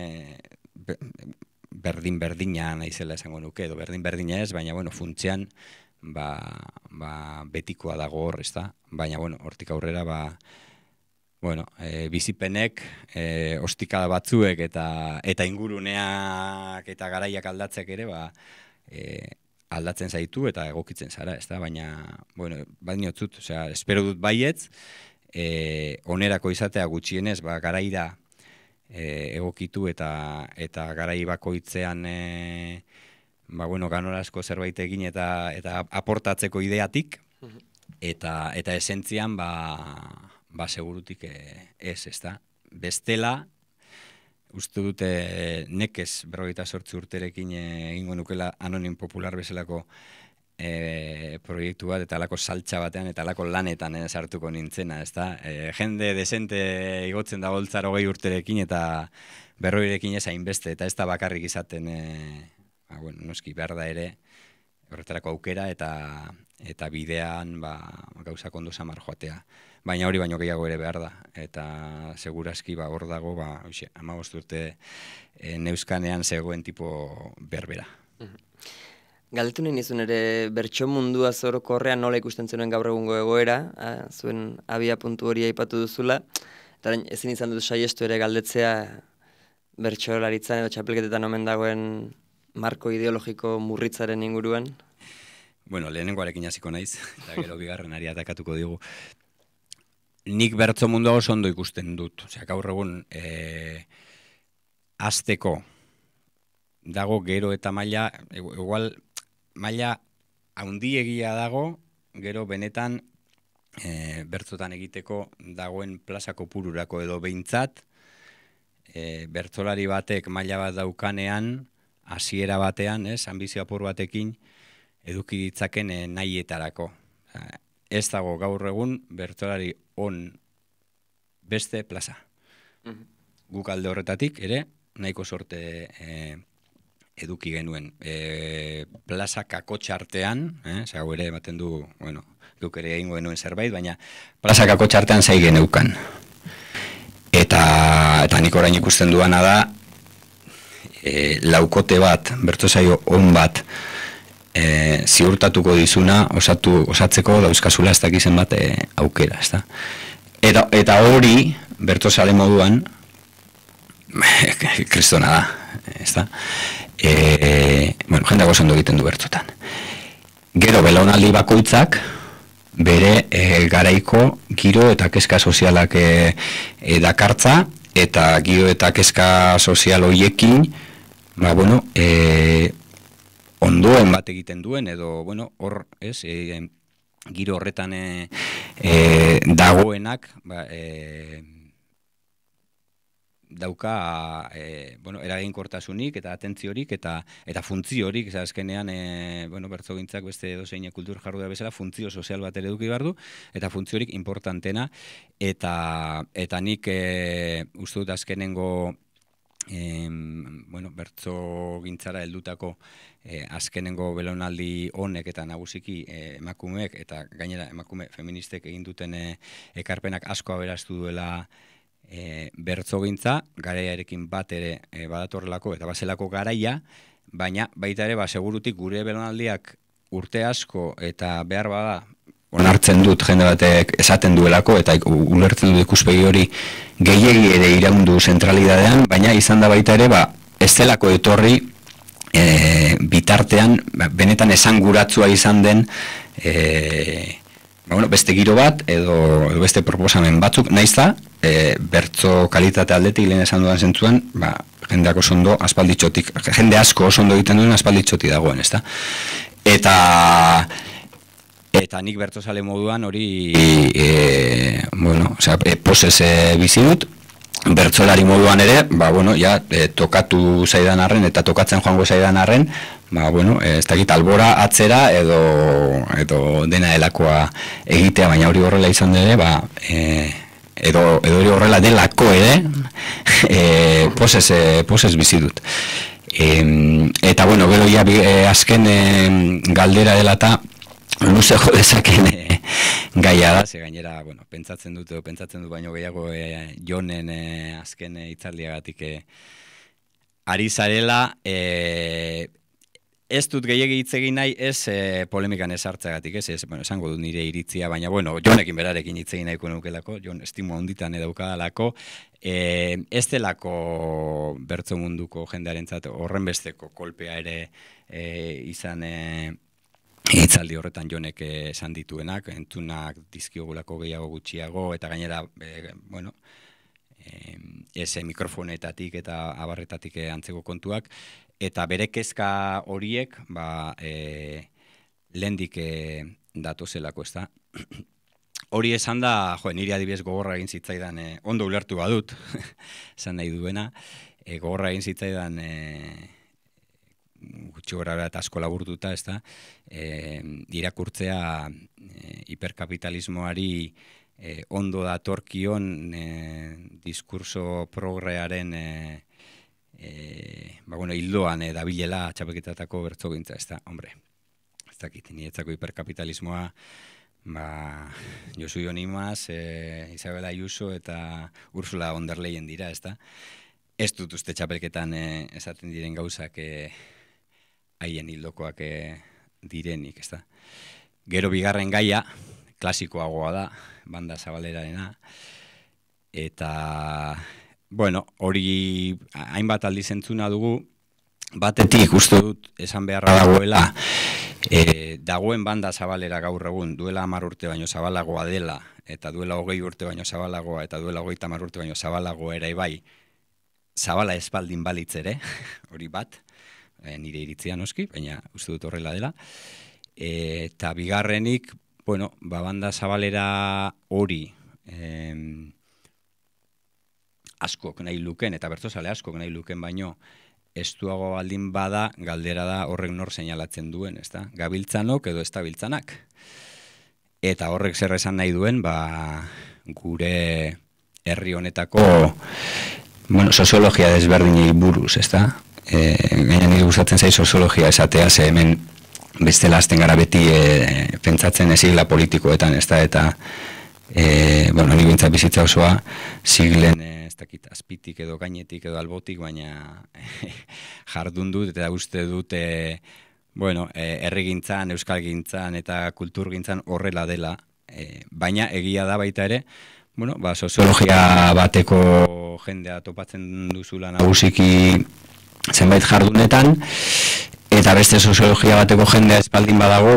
berdin-berdina naizela esango nuke, edo berdin-berdina ez, baina, bueno, funtzean betikoa dago hor, ez da? Baina, bueno, hortik aurrera, bizipenek, ostikada batzuek eta inguruneak eta garaiak aldatzek ere, aldatzen zaitu eta egokitzen zara, ez da? Baina, bueno, badinotzut, osea, espero dut baietz, onerako izatea gutxienez, garaira egokitu eta garai bakoitzean ganorazko zerbait egin eta aportatzeko ideatik, eta esentzian segurutik ez da. Bestela, uste dute nekez 58 urterekin egingo nukela Anonim Popular bezalako proiektu bat, eta alako saltxa batean, eta alako lanetan sartuko nintzena, ez da? Jende desente igotzen da goltzar 20 urterekin, eta 40rekin ez hainbeste, eta ez da bakarrik izaten, noski behar da ere, horretarako aukera, eta bidean gauzak ondo samar joatea. Baina hori baino gehiago ere behar da, eta segurazki hor dago, 15 urte neuskanean zegoen tipo berbera. Galdetu nahi nizun ere bertso mundua zorokorrean nola ikusten zenuen gaur egungo egoera, zuen abia puntu hori aipatu duzula, eta ezin izan dut saiestu ere galdetzea bertsolaritzan edo txapelketetan omen dagoen marko ideologiko murritzaren inguruan. Bueno, lehenengoarekin hasiko naiz, eta gero bigarrenari atakatuko digu. Nik bertso mundua oso ondo ikusten dut, osea, gaur egun hasteko dago gero eta maila, igual maila handiegia dago, gero benetan bertzotan egiteko dagoen plaza kopururako edo behintzat, bertzolari batek maila bat daukanean, hasiera batean, anbizio apur batekin, eduki ditzaken nahietarako. Ez dago gaur egun bertzolari on beste plaza. Guk alde horretatik ere, nahiko sorte eduki genuen. Plaza kakotxartean, hau ere ematen du, guk ere egingo genuen zerbait, baina plaza kakotxartean zai geneukan. Eta nik orain ikusten duana da, laukote bat, bertsosaio on bat, ziurtatuko dizuna, osatzeko dauzkazula ez dakizen bat aukera, ez da. Eta hori, bertsozale moduan, kristona da, ez da. Jendeago oso ondo egiten du bertsotan. Gero belaunaldi bakoitzak bere garaiko giro eta kezka sozialak dakartza, eta giro eta kezka sozial horiekin ondoen bat egiten duen, edo hor, giro horretan dagoenak dauka eraginkortasunik eta atentziorik eta funtziorik, azkenean bertsogintzak beste edozein kultur jarduera bezala funtzio sozial bat ere eduki behar du, eta funtziorik importantena, eta nik uste dut azkenengo bertsogintzara heldutako azkenengo belaunaldi honek eta nagusiki emakumeek, eta gainera emakume feministek egin duten ekarpenak asko aberastu duela bertzogintza, garaiarekin bat ere badatorrelako eta bazelako garaia, baina baita ere segurutik gure belaunaldiak urte asko eta behar bada onartzen dut jende batek esaten duelako, eta ulertzen dut ikuspegi hori gehiegi ere iraundu zentralidadean, baina izan da baita ere, ez delako etorri bitartean, benetan esanguratsua izan den beste giro bat, edo beste proposamen batzuk, naiz da, bertso kalitate aldetik lehen esan dudan zentzuan, jende asko oso ondo egiten duen aspalditxoti dagoen, ezta? Eta nik bertsozale moduan hori posez bizi dut, bertsolari moduan ere, tokatu zaidan arren eta tokatzen joango zaidan arren, ez dakit albora atzera edo dena delakoa egitea, baina hori horrela izan ere, edo hori horrela delako ere, posez bizi dut. Eta gero azken galdera dela eta luze jo dezaken gaia da, ze gainera, pentsatzen dut baino gehiago Jonen azken hitzaldiagatik ari zarela, ez dut gehiagi hitz egin nahi, ez polemikan ez hartzagatik, esango dut nire iritzia, baina Jonekin berarekin hitz egin nahiko nukelako, Jon estimo handitan edaukadalako, ez delako bertso munduko jendearentzat horren besteko kolpea ere izan hitzaldi horretan Jonek esan dituenak, entzunak dizkiogulako gehiago gutxiago, eta gainera, ez mikrofonetatik eta abarretatik antzeko kontuak, eta bere kezka horiek, lehendik datozelako, ez da. Hori esan da, niri adibidez gogorra egin zitzaidan, ondo ulertu badut, esan nahi duena, gogorra egin zitzaidan, gutxi gora eta asko laburtuta, ez da, irakurtzea hiperkapitalismoari ondo datorkion diskurso progrearen hildoan dabilela txapeketatako bertzogintza, ez da, hombre, ez dakit, niretzako hiperkapitalismoa, Josu Jonimaz, Isabel Ayuso eta Ursula von der Leyen dira, ez da, ez dut uste txapelketan esaten diren gauzak haien hildokoak direnik, ez da. Gero bigarren gaia, klasikoagoa da, banda zabalerarena, eta, hori hainbat aldiz entzuna dugu, batetik uste dut esan beharra dagoela, dagoen banda zabalera gaur egun, duela 10 urte baino zabalagoa dela, eta duela 20 urte baino zabalagoa, eta duela 30 urte baino zabalagoa ere bai, zabala espaldin balitz ere, hori bat, nire iritzia noski, baina uste dut horrela dela. Eta bigarrenik, banda zabalera hori askok nahi luken, eta bertsozale askok nahi luken baino, estuago baldin bada, galdera da horrek nor seinalatzen duen, ez da? Gabiltzanok edo ez tabiltzanak. Eta horrek zer esan nahi duen, gure herri honetako soziologia desberdinei buruz, ez da? Gaina nire gustatzen zai soziologia esatea, ze hemen bestela azten gara beti pentsatzen ezigla politikoetan, ez da, eta nire bintzat bizitza osoa ziglen ez dakit azpitik edo gainetik edo albotik, baina jardun dut eta uste dut herrigintzan, euskalgintzan eta kulturgintzan horrela dela, baina egia da baita ere, soziologia bateko jendea topatzen duzula nagusiki zenbait jardunetan, eta beste soziologia bateko jendea espaldin badago,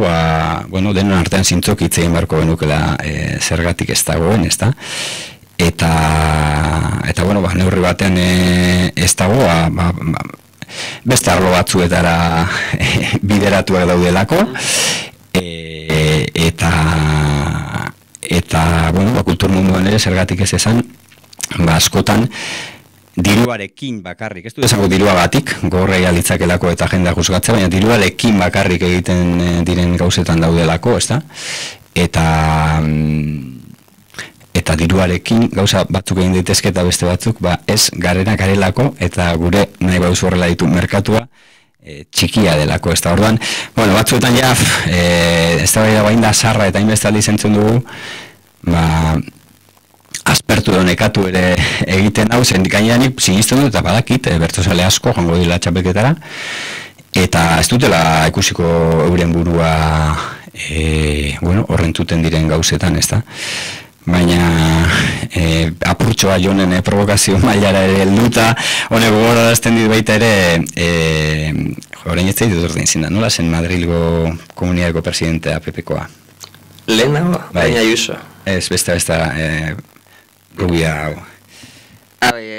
denon artean zintzok hitz egin beharko genukela zergatik ez dagoen, ez da? Eta neurri batean ez dago, beste arlo batzuetara bideratuak daudelako, eta kultur munduan ere zergatik ez esan, askotan, diruarekin bakarrik, ez du esango diruagatik, gorrei alitzakelako eta jendea juzgatze, baina diruarekin bakarrik egiten diren gauzetan daudelako, ez da? Eta diruarekin gauza batzuk egin daitezke eta beste batzuk, ez garelako eta gure nahi baduzu horrela ditu merkatua txikia delako, ez da? Orduan, batzuetan ja, ez da baina sarra eta hainbeste aldiz entzun dugu, aspertu edo nekatu ere egiten hau, zen gainean sinisten dut eta badakit, bertsozale asko joango dira txapelketara, eta ez dutela ikusiko euren burua bueno, horrentzuten diren gauzetan, ez da? Baina apurtxoa jonen provokazio mailara ere helduta, honek gogorarazten dit baita ere, orain ez zaitu dut zinda, nola zen Madrilgo komunidadeko presidentea PPkoa? Lehenago, baina Ayuso. Ez, besta, rubia hau.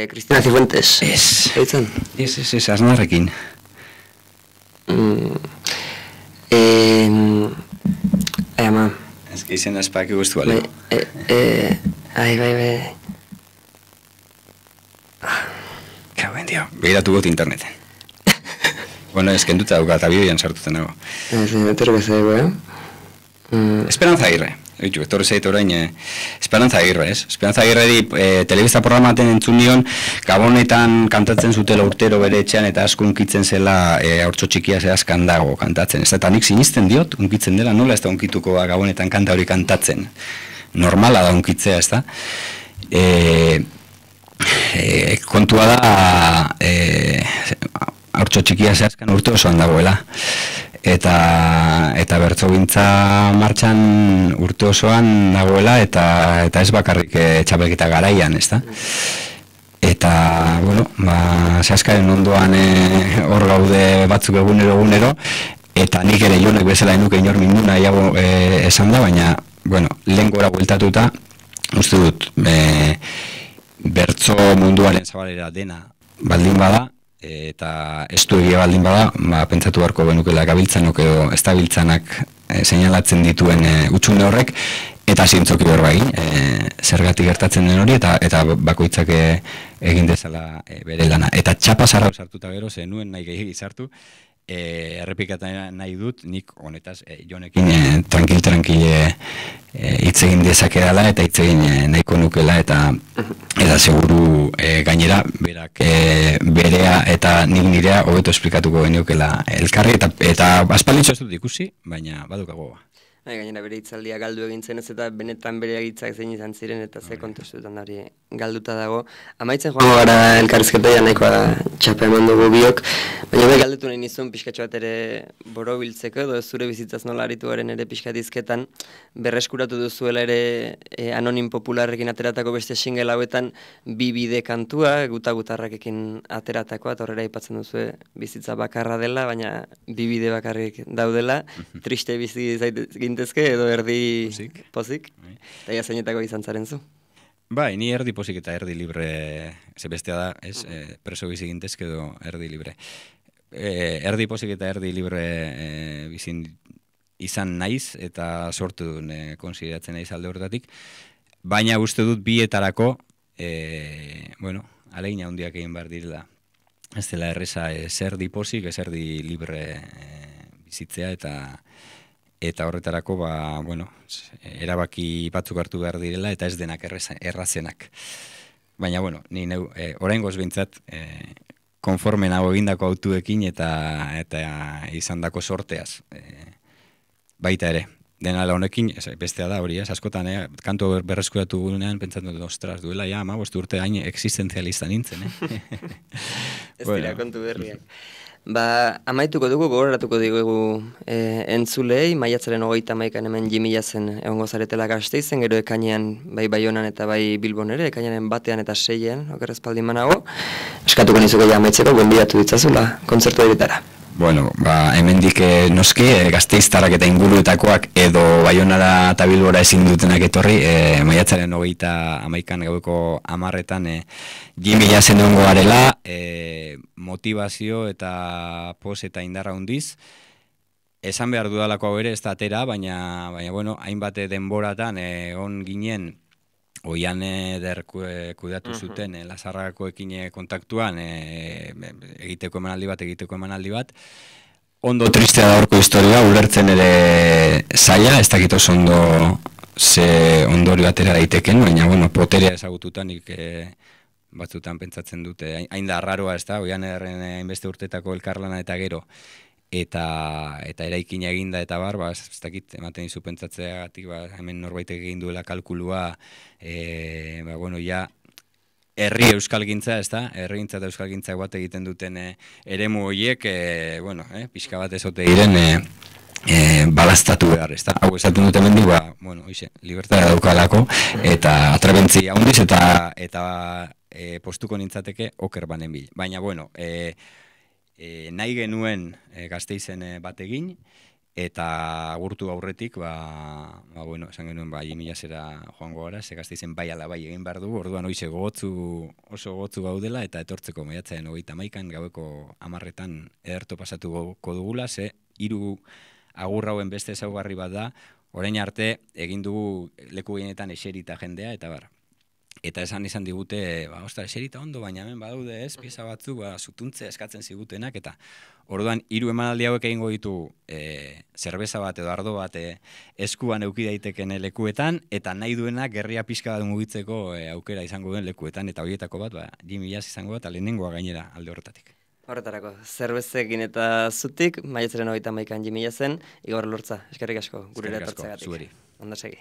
Cristina Cifuentes. Ez, Aznarrekin. Ama. Ez que izena espaki guztu bale. Bai. Kauen dio, behiratu got interneten. Bueno, eskenduta dauka, eta bideoian sartutzen nago. Etorri bezaigu, Esperanza Agirre. Etorri zaitu orain, Esperanza Agirre, ez? Esperanza Agirre di telebista programaten entzun nion, Gabonetan kantatzen zutela urtero bere etxean eta asko unkitzen zela haurtxo txikia zehazkan dago kantatzen. Ez da, nik sinisten diot, unkitzen dela, nola ez da unkituko Gabonetan kanta hori kantatzen. Normala da unkitzea, ez da? Kontua da, haurtxo txikia zehazkan urte osoan dagoela. Eta bertzogintza martxan urte osoan dagoela eta ez bakarrik txapelketa garaian, ez da? Eta, bueno, zehazkaren ondoan hor gaude batzuk egunero, eta nik ere jonek bezala enuke inor minduna esan da, baina, bueno, lehen gora bueltatuta, uste dut, bertzo munduaren zabalera dena baldin bada, eta estu egia baldin bada, pentsatu beharko benukela gabiltzanok edo ez da biltzanak seinalatzen dituen utxune horrek, eta zientzoki hor bai, zergatik gertatzen den hori, eta bakoitzak egin dezala bere lana. Eta txapa zarra sartuta gero, nuen nahi gehiagi sartu, errepikatzen nahi dut, nik honetaz jonekin tranquil hitz egin dezakedala eta hitz egin nahiko nukela eta seguru gainera berak berea eta nik nirea hobeto esplikatuko geniokela elkarri eta aspalditxo ez dut ikusi, baina badukagoa. Gainera bere hitzaldia galdu egin zenez eta benetan bere hitzak zein izan ziren eta ze kontestuetan hori galduta dago. Amaitzen joango gara elkarrizketa nahikoa txapa eman dugu biok, baina bai galdetu nahi nizun pixkatxo bat ere borobiltzeko edo zure bizitzaz nola arituaren ere pixkatizketan berreskuratu duzuela ere Anonim Popularrekin ateratako beste single hauetan bi bide kantua, gutarrakekin ateratakoa, eta horrela aipatzen duzu bizitza bakarra dela, baina bi bide bakarrik daudela, triste bizi gintezke edo erdi pozik, eta ia zeinetako izan zaren zu? Bai, ni erdi pozik eta erdi libre, ze bestea da, ez, preso bizi gintezke edo erdi libre. Erdi pozik eta erdi libre bizin izan naiz eta sortu duen konsideratzen naiz alde horretatik, baina uste dut bietarako, bueno, alegina handiak egin behar direla. Ez dela erreza ez erdi pozik, ez erdi libre bizitzea eta horretarako, bueno, erabaki batzuk hartu behar direla eta ez denak errazenak. Baina, bueno, ni neu, oraingoz behintzat, konforme nago egindako autuekin eta izandako sorteaz. Baita ere, denala honekin, bestea da hori, askotan, kantu berreskuratu gunean, pentsatu dut, ostras, duela, ja, 15 urte hain existenzialista nintzen, Ez dira kontu berriak. Amaituko dugu, gogoratuko dugu entzulei, maiatzaren 31an hemen Jimillazen egongo zaretela Gasteizen, gero ekainean bai Baionan eta bai Bilbon ere, ekainean 1 eta 6 okerrezpaldin manago. Eskatuko nizuko ja amaitzeko, gonbidatu ditzazula, kontzertu eritara. Bueno, hemendik noski, Gasteiztarrak eta inguruetakoak edo Baionara eta Bilbora ezin dutenak etorri, maiatzaren 31an gaueko 10etan Jimillazen egongo garela, motivazio eta pos eta indarra handiz. Esan behar dudalako hau ere ez da atera, baina bueno, hainbat denboratan on ginen oian kudeatu zuten Lazarrakoekin kontaktuan egiteko emanaldi bat. Ondo tristea da horko historia, ulertzen ere zaila, ez dakit oso ondo ze ondorio atera daiteken, baina bueno, poterea ezagututan nik batzutan pentsatzen dute, hain da arraroa ez da, oian hainbeste urtetako elkarlana eta gero, eta eraikina eginda eta bar, ez dakit, ematen dizu pentsatzeagatik, hemen norbaitek egin duela kalkulua, bueno, ja, herri euskalgintza, ez da, herrigintza eta euskalgintza bat egiten duten eremu horiek, bueno, pixka bat ezote diren, balaztatu behar, ez da? Hau esaten dute mendik, bueno, libertatea daukalako, eta atrebentzia handiz, eta postuko nintzateke oker banen bil. Baina, bueno, nahi genuen Gasteizen bat egin, eta agurtu aurretik, bueno, esan genuen, Jimilazera joango gara, ze Gasteizen bai ala bai egin behar dugu, orduan oso gotzu gaudela, eta etortzeko maiatzaren 31 gaueko 10 ederto pasatuko dugula, ze 3 agur hauen beste ezaugarri bat da, orain arte egin dugu leku gehienetan eserita jendea, eta Eta esan izan digute, ostra, eserita ondo, baina hemen badaude ez, pieza batzu, zutuntze eskatzen zigutenak, eta orduan 3 emanaldi hauek egingo ditu zerbeza bat edo ardo bat eskuan euki daiteken lekuetan, eta nahi duena gerria pixka bat mugitzeko aukera izango duen lekuetan, eta horietako bat, Jimilaz izango bat, lehenengoa gainera alde horretatik. Horretarako, zerbezekin eta zutik, maiatzaren 31 Jimilazen, Igor Lurtza, eskerrik asko, gure etortzeagatik. Zueri. Ondo segi.